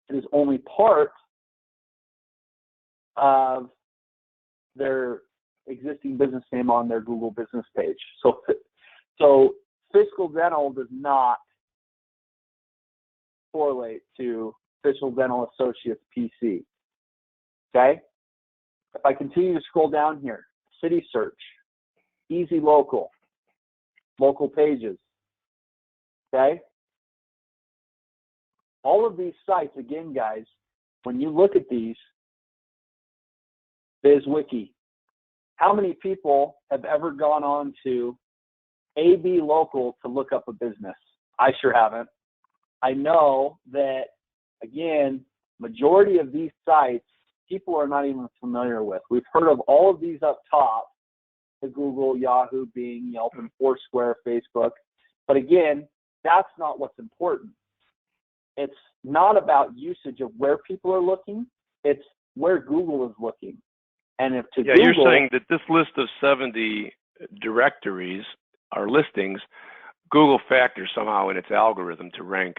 It is only part of their existing business name on their Google business page. So Fiscal Dental does not correlate to Fiscal Dental Associates PC, okay? If I continue to scroll down here, city search, easy local, local pages, okay? All of these sites, again, guys, when you look at these, BizWiki, how many people have ever gone on to AB Local to look up a business? I sure haven't. I know that, again, majority of these sites, people are not even familiar with. We've heard of all of these up top, the Google, Yahoo, Bing, Yelp, and Foursquare, Facebook. But again, that's not what's important. It's not about usage of where people are looking. It's where Google is looking. And if to Google, you're saying that this list of 70 directories or listings, Google factors somehow in its algorithm to rank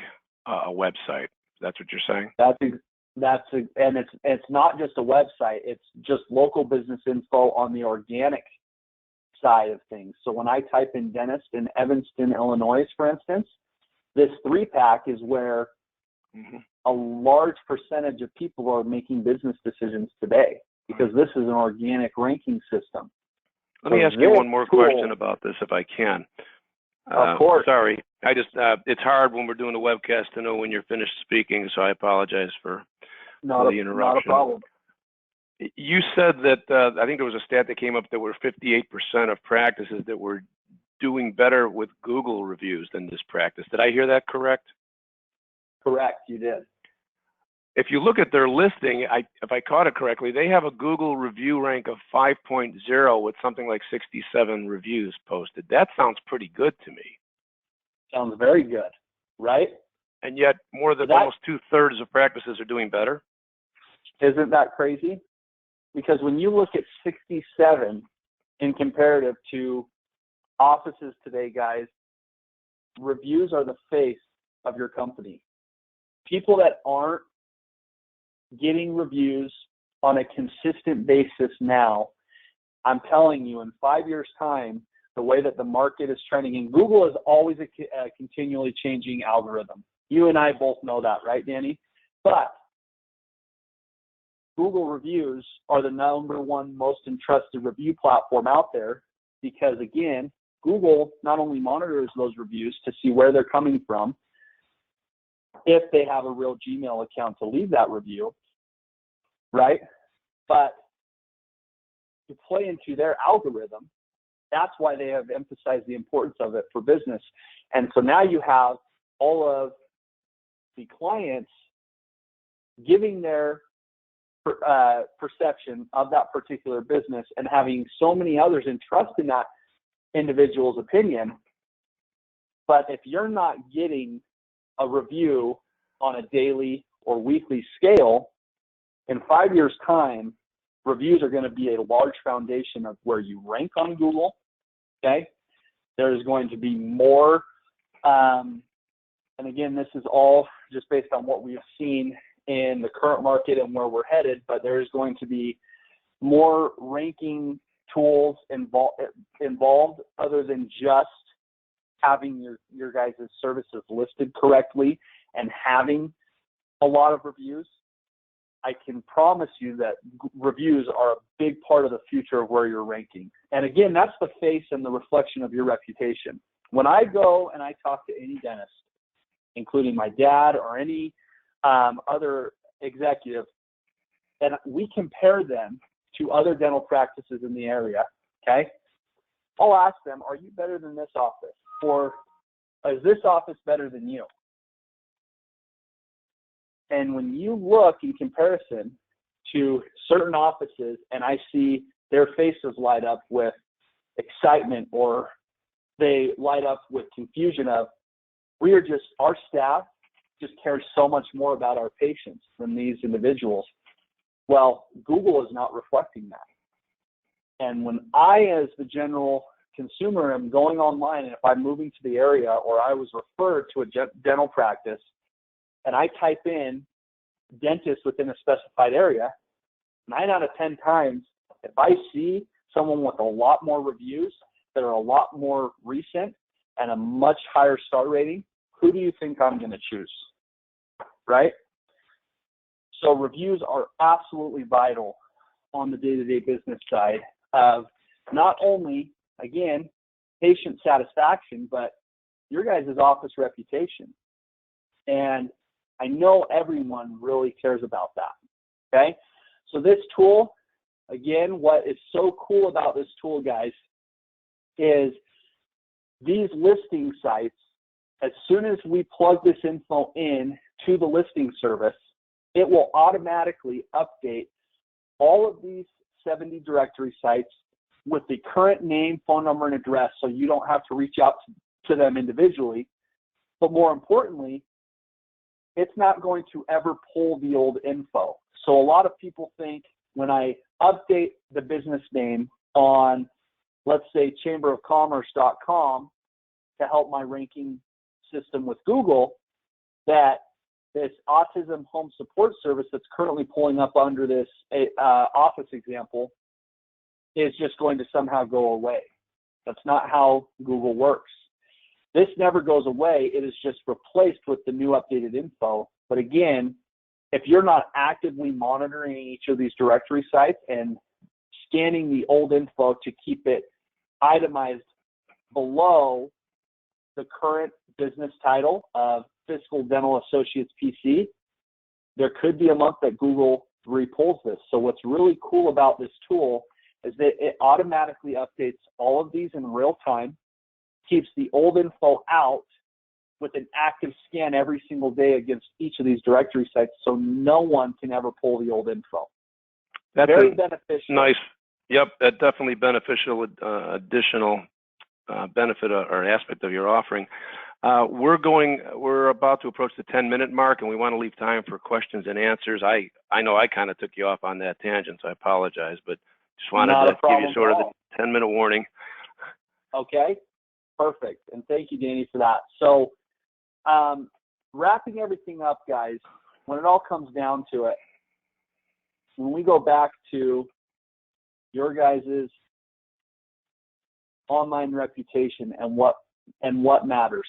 a website. That's what you're saying? And it's not just a website. It's just local business info on the organic side of things. So when I type in dentist in Evanston, Illinois, for instance, this 3-pack is where a large percentage of people are making business decisions today, because this is an organic ranking system. Let me ask you one more question about this, if I can. Of course. Sorry, I just it's hard when we're doing a webcast to know when you're finished speaking, so I apologize for the interruption. Not a problem. You said that I think there was a stat that came up that were 58% of practices that were doing better with Google reviews than this practice. Did I hear that correct? Correct, you did. If you look at their listing, if I caught it correctly, they have a Google review rank of 5.0 with something like 67 reviews posted. That sounds pretty good to me. Sounds very good, right? And yet more than almost 2/3 of practices are doing better. Isn't that crazy? Because when you look at 67 in comparative to offices today, guys, reviews are the face of your company. People that aren't getting reviews on a consistent basis now, I'm telling you, in 5 years' time, the way that the market is trending, and Google is always a continually changing algorithm. You and I both know that, right, Danny? But Google reviews are the #1 most entrusted review platform out there, because, again, Google not only monitors those reviews to see where they're coming from, if they have a real Gmail account to leave that review, right? But to play into their algorithm, that's why they have emphasized the importance of it for business. And so now you have all of the clients giving their perception of that particular business and having so many others entrust in that individual's opinion. But if you're not getting a review on a daily or weekly scale, in 5 years' time, reviews are going to be a large foundation of where you rank on Google, okay? There's going to be more, and again, this is all just based on what we've seen in the current market and where we're headed, but there's going to be more ranking tools involved other than just having your guys' services listed correctly and having a lot of reviews. I can promise you that reviews are a big part of the future of where you're ranking. And again, that's the face and the reflection of your reputation. When I go and I talk to any dentist, including my dad or any other executive, and we compare them to other dental practices in the area, okay? I'll ask them, are you better than this office? Or is this office better than you? And when you look in comparison to certain offices and I see their faces light up with excitement or they light up with confusion of, our staff just cares so much more about our patients than these individuals. Well, Google is not reflecting that. And when I, as the general consumer, am going online, and if I'm moving to the area or I was referred to a dental practice, and I type in dentist within a specified area, 9 out of 10 times, if I see someone with a lot more reviews that are a lot more recent and a much higher star rating, who do you think I'm going to choose? Right? So reviews are absolutely vital on the day-to-day business side of not only, again, patient satisfaction, but your guys' office reputation. And I know everyone really cares about that, okay? So this tool, again, what is so cool about this tool, guys, is these listing sites, as soon as we plug this info in to the listing service, it will automatically update all of these 70 directory sites with the current name, phone number, and address, so you don't have to reach out to them individually. But more importantly, it's not going to ever pull the old info. So a lot of people think when I update the business name on, let's say, chamberofcommerce.com to help my ranking system with Google, that this autism home support service that's currently pulling up under this office example is just going to somehow go away. That's not how Google works. This never goes away. It is just replaced with the new updated info. But again, if you're not actively monitoring each of these directory sites and scanning the old info to keep it itemized below the current business title of Fiscal Dental Associates PC, there could be a month that Google repulls this. So what's really cool about this tool is that it automatically updates all of these in real time, keeps the old info out with an active scan every single day against each of these directory sites, so no one can ever pull the old info. That's very beneficial. Nice. Yep, that definitely beneficial additional benefit or aspect of your offering. We're about to approach the 10-minute mark, and we want to leave time for questions and answers. I know I kind of took you off on that tangent, so I apologize, but just wanted to give you sort of the 10-minute warning. Okay, perfect, and thank you, Danny, for that. So wrapping everything up, guys, when it all comes down to it, when we go back to your guys' online reputation and what matters,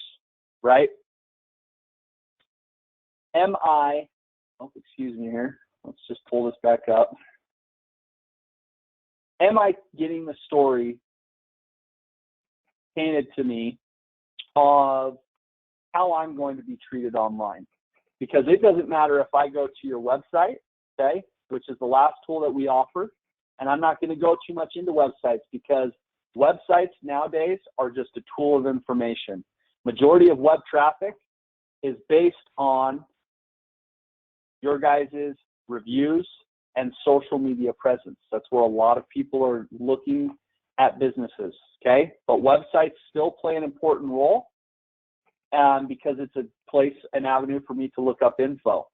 right? Excuse me here. Let's just pull this back up. Am I getting the story painted to me of how I'm going to be treated online? Because it doesn't matter if I go to your website, okay, which is the last tool that we offer, and I'm not going to go too much into websites because websites nowadays are just a tool of information. Majority of web traffic is based on your guys' reviews and social media presence. That's where a lot of people are looking at businesses, okay? But websites still play an important role because it's an avenue for me to look up info.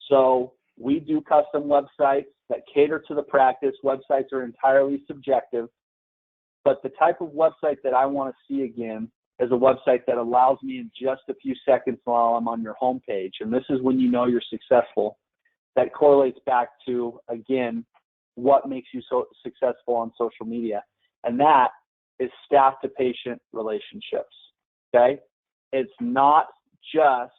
So we do custom websites that cater to the practice. Websites are entirely subjective. But the type of website that I want to see again is a website that allows me in just a few seconds while I'm on your homepage. And this is when you know you're successful. That correlates back to, again, what makes you so successful on social media. And that is staff-to-patient relationships, okay? It's not just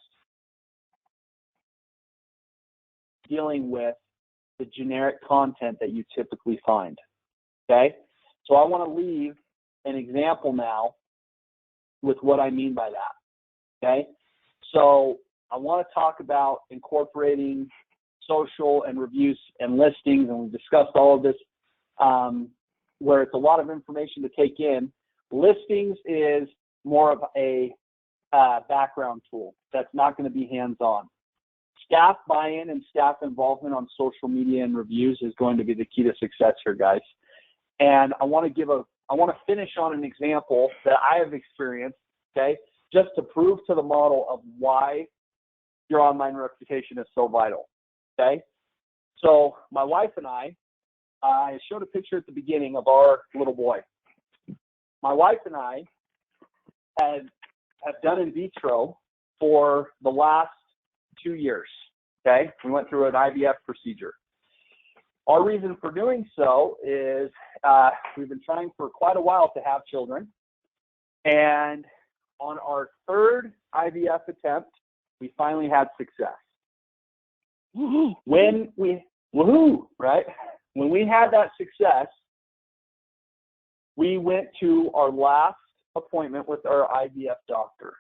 dealing with the generic content that you typically find, okay? So I want to leave an example now with what I mean by that, okay? So I want to talk about incorporating social and reviews and listings, and we've discussed all of this where it's a lot of information to take in. Listings is more of a background tool that's not going to be hands-on. Staff buy-in and staff involvement on social media and reviews is going to be the key to success here, guys. And I want to finish on an example that I have experienced, okay, just to prove to the model of why your online reputation is so vital, okay? So my wife and I showed a picture at the beginning of our little boy. My wife and I have done in vitro for the last 2 years, okay? We went through an IVF procedure. Our reason for doing so is we've been trying for quite a while to have children. And on our third IVF attempt, we finally had success. Woohoo! Right? When we had that success, we went to our last appointment with our IVF doctor.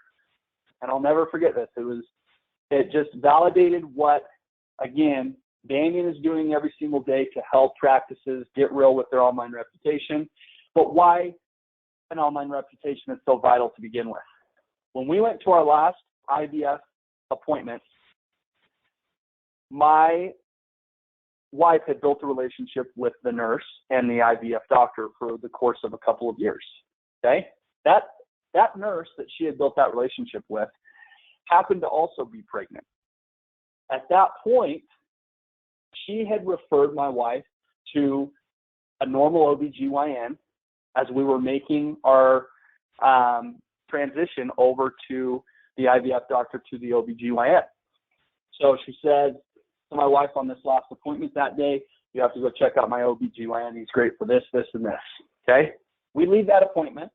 And I'll never forget this. It just validated what, again, Banyon is doing every single day to help practices get real with their online reputation, but why an online reputation is so vital to begin with. When we went to our last IVF appointment, my wife had built a relationship with the nurse and the IVF doctor for the course of a couple of years, okay? That nurse that she had built that relationship with happened to also be pregnant. At that point, she had referred my wife to a normal OBGYN as we were making our transition over to the IVF doctor to the OBGYN. So she said to my wife on this last appointment that day, you have to go check out my OBGYN. He's great for this, this, and this, okay? We leave that appointment.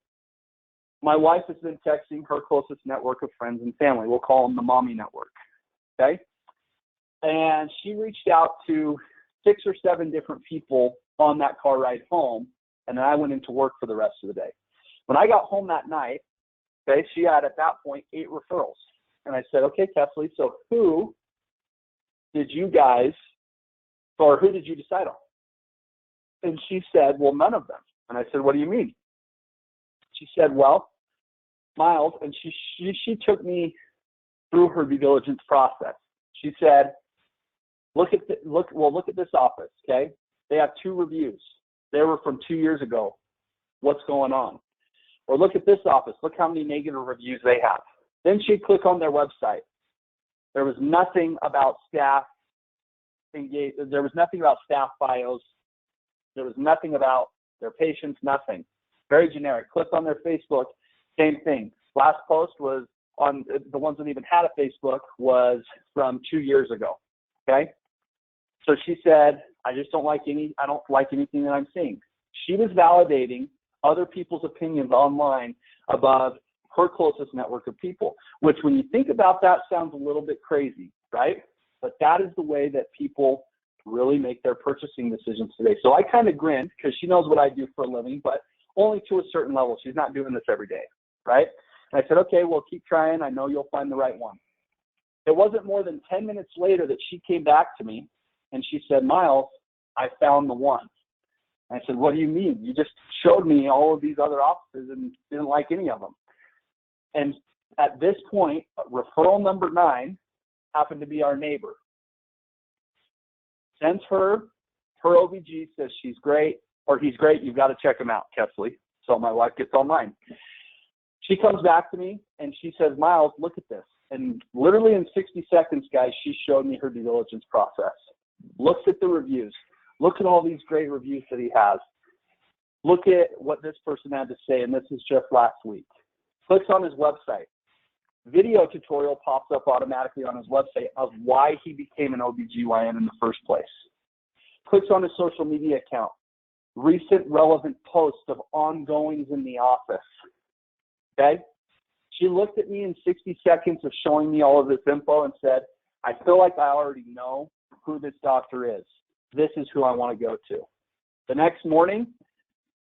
My wife has been texting her closest network of friends and family. We'll call them the mommy network, okay? And she reached out to 6 or 7 different people on that car ride home, and then I went into work for the rest of the day. When I got home that night, okay, she had at that point 8 referrals. And I said, okay, Kesley, so who did you decide on? And she said, well, none of them. And I said, what do you mean? She said, well, Miles, and she took me through her due diligence process. She said, look at this office, okay? They have 2 reviews. They were from 2 years ago. What's going on? Or look at this office. Look how many negative reviews they have. Then she'd click on their website. There was nothing about staff engaged. There was nothing about staff bios. There was nothing about their patients, nothing. Very generic. Click on their Facebook, same thing. Last post was on the ones that even had a Facebook was from 2 years ago. Okay. So she said, I don't like anything that I'm seeing. She was validating other people's opinions online above her closest network of people, which when you think about that sounds a little bit crazy, right? But that is the way that people really make their purchasing decisions today. So I kind of grinned because she knows what I do for a living, but only to a certain level. She's not doing this every day, right? And I said, okay, well, keep trying. I know you'll find the right one. It wasn't more than 10 minutes later that she came back to me and she said, Miles, I found the one. And I said, what do you mean? You just showed me all of these other offices and didn't like any of them. And at this point, referral number 9 happened to be our neighbor. Sends her OBG says she's great, or he's great, you've got to check him out, Kesley. So my wife gets online. She comes back to me and she says, Miles, look at this. And literally in 60 seconds, guys, she showed me her due diligence process. Looks at the reviews. Look at all these great reviews that he has. Look at what this person had to say, and this is just last week. Clicks on his website. Video tutorial pops up automatically on his website of why he became an OBGYN in the first place. Clicks on his social media account. Recent relevant posts of ongoings in the office. Okay? She looked at me in 60 seconds of showing me all of this info and said, I feel like I already know who this doctor is. This is who I want to go to. The next morning,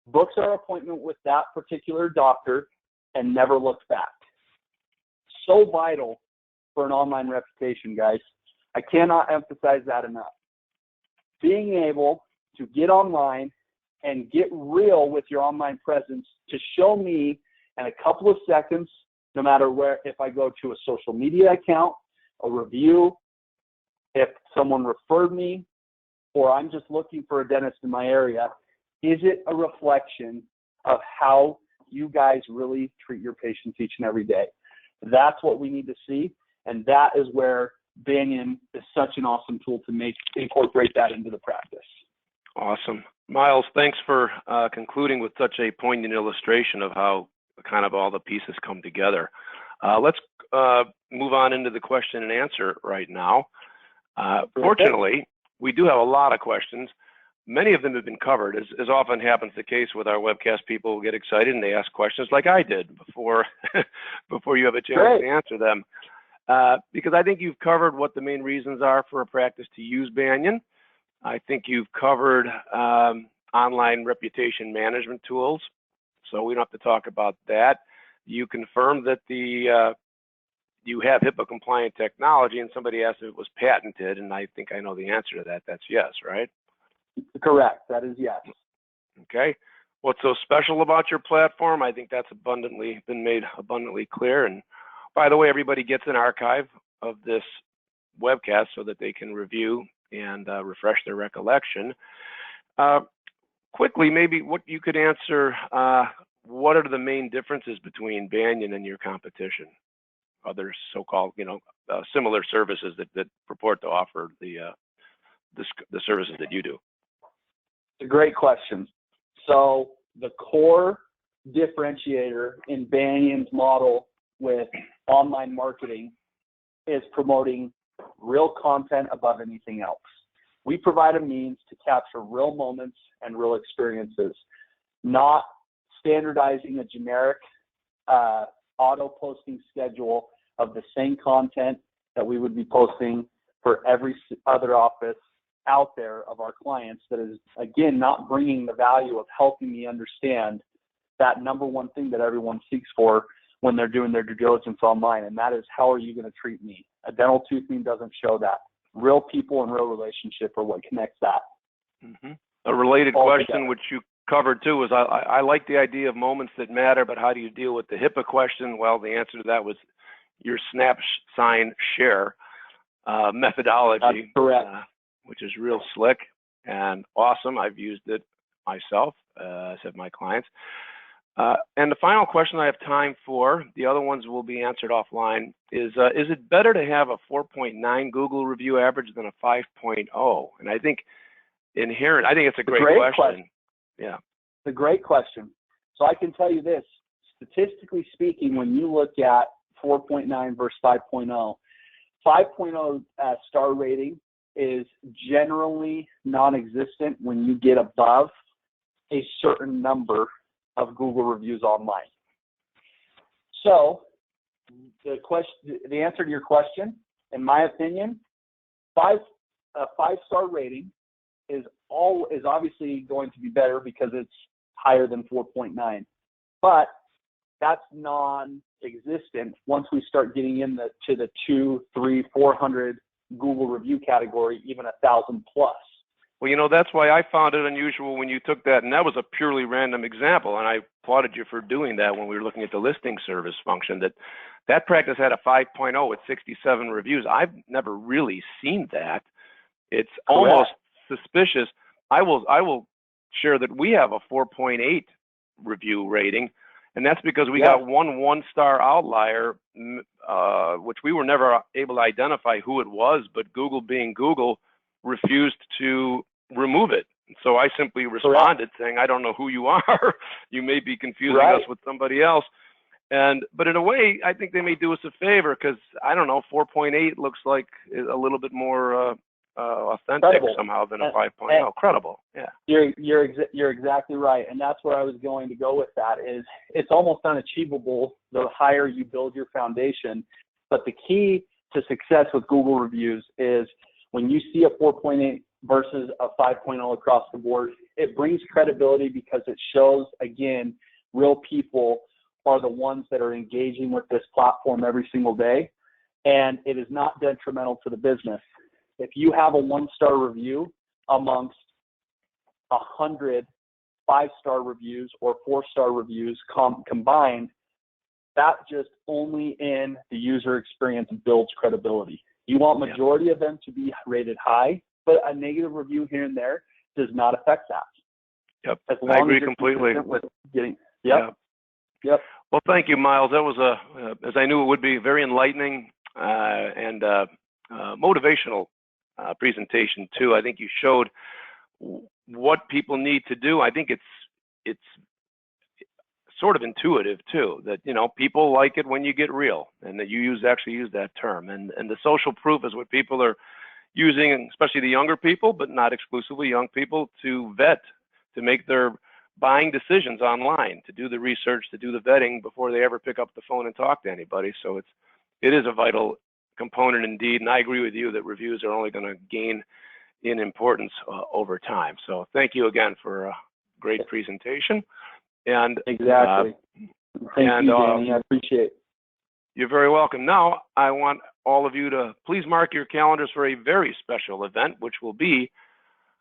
books our appointment with that particular doctor and never looked back. So vital for an online reputation, guys. I cannot emphasize that enough. Being able to get online and get real with your online presence to show me in a couple of seconds, no matter where, if I go to a social media account, a review, if someone referred me, or I'm just looking for a dentist in my area, is it a reflection of how you guys really treat your patients each and every day? That's what we need to see, and that is where Banyon is such an awesome tool to incorporate that into the practice. Awesome. Miles, thanks for concluding with such a poignant illustration of how kind of all the pieces come together. Let's move on into the question and answer right now. Fortunately, we do have a lot of questions. Many of them have been covered. As often happens the case with our webcast, people get excited and they ask questions like I did before before you have a chance to answer them. Because I think you've covered what the main reasons are for a practice to use Banyon. I think you've covered online reputation management tools, so we don't have to talk about that. You confirmed that you have HIPAA compliant technology, and somebody asked if it was patented, and I think I know the answer to that. That's yes, right? Correct. That is yes. Okay. What's so special about your platform? I think that's been made abundantly clear. And by the way, everybody gets an archive of this webcast so that they can review and refresh their recollection. Quickly, maybe what you could answer, what are the main differences between Banyon and your competition? Other so-called, similar services that purport to offer the services that you do? It's a great question. So the core differentiator in Banyon's model with online marketing is promoting real content above anything else. We provide a means to capture real moments and real experiences, not standardizing a generic auto posting schedule of the same content that we would be posting for every other office out there of our clients, that is, again, not bringing the value of helping me understand that number one thing that everyone seeks for when they're doing their due diligence online, and that is, how are you going to treat me? A dental tooth meme doesn't show that. Real people and real relationship are what connects that. Mm-hmm. A related question, which you covered too, is I like the idea of moments that matter, but how do you deal with the HIPAA question? Well, the answer to that was your snap sign share methodology. That's correct. Which is real slick and awesome. I've used it myself, as have my clients. And the final question I have time for, the other ones will be answered offline, is it better to have a 4.9 Google review average than a 5.0? And I think I think it's a great question. Yeah. It's a great question. So I can tell you this, statistically speaking, when you look at 4.9 versus 5.0, 5.0 star rating is generally non-existent when you get above a certain number of Google reviews online. So the answer to your question, in my opinion, a 5-star rating is obviously going to be better because it's higher than 4.9, but that's non-existent once we start getting into the 200, 300, 400 Google review category, even 1,000 plus. Well, that's why I found it unusual when you took that, and that was a purely random example, and I applauded you for doing that when we were looking at the listing service function, that practice had a 5.0 with 67 reviews. I've never really seen that. It's almost suspicious. I will share that we have a 4.8 review rating, and that's because we got one star outlier, which we were never able to identify who it was, but Google, being Google, refused to remove it. So I simply responded saying, I don't know who you are. You may be confusing us with somebody else. But in a way, I think they may do us a favor, because I don't know, 4.8 looks like a little bit more authentic somehow than a 5.0. Credible. Yeah. You're exactly right, and that's where I was going to go with that. Is it's almost unachievable the higher you build your foundation. But the key to success with Google reviews is when you see a 4.8 versus a 5.0 across the board, it brings credibility because it shows, again, real people are the ones that are engaging with this platform every single day, and it is not detrimental to the business. If you have a 1-star review amongst 100 5-star reviews or 4-star reviews combined, that just only in the user experience builds credibility. You want majority of them to be rated high, but a negative review here and there does not affect that. Yep. As long I agree as you're completely. consistent with getting, Yep. Yep. Well, thank you, Miles. That was as I knew it would be, very enlightening and motivational presentation too. I think you showed what people need to do. I think it's sort of intuitive too, that, you know, people like it when you get real, and that you actually use that term. And the social proof is what people are using, especially the younger people, but not exclusively young people, to vet, to make their buying decisions online, to do the research, to do the vetting before they ever pick up the phone and talk to anybody. So it is a vital component indeed. And I agree with you that reviews are only going to gain in importance over time. So thank you again for a great presentation. And exactly. Thank you, Danny. I appreciate it. You're very welcome. Now, I want all of you to please mark your calendars for a very special event, which will be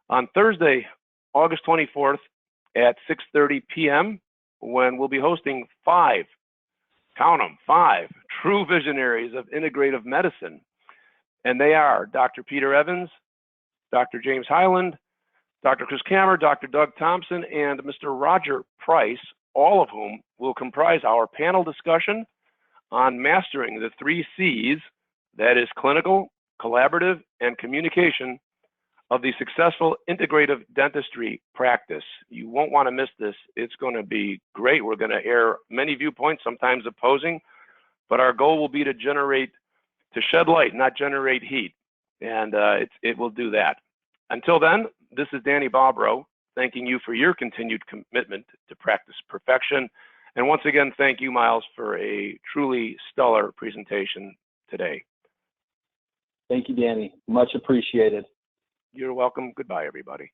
on Thursday, August 24th at 6:30 p.m., when we'll be hosting 5, count them, 5 true visionaries of integrative medicine. And they are Dr. Peter Evans, Dr. James Hyland, Dr. Chris Kammer, Dr. Doug Thompson, and Mr. Roger Price, all of whom will comprise our panel discussion on mastering the 3 C's, that is clinical, collaborative, and communication, of the successful integrative dentistry practice. You won't want to miss this. It's going to be great. We're going to air many viewpoints, sometimes opposing, but our goal will be to shed light, not generate heat. And it will do that. Until then, this is Danny Bobrow, thanking you for your continued commitment to practice perfection. And once again, thank you, Miles, for a truly stellar presentation today. Thank you, Danny. Much appreciated. You're welcome. Goodbye, everybody.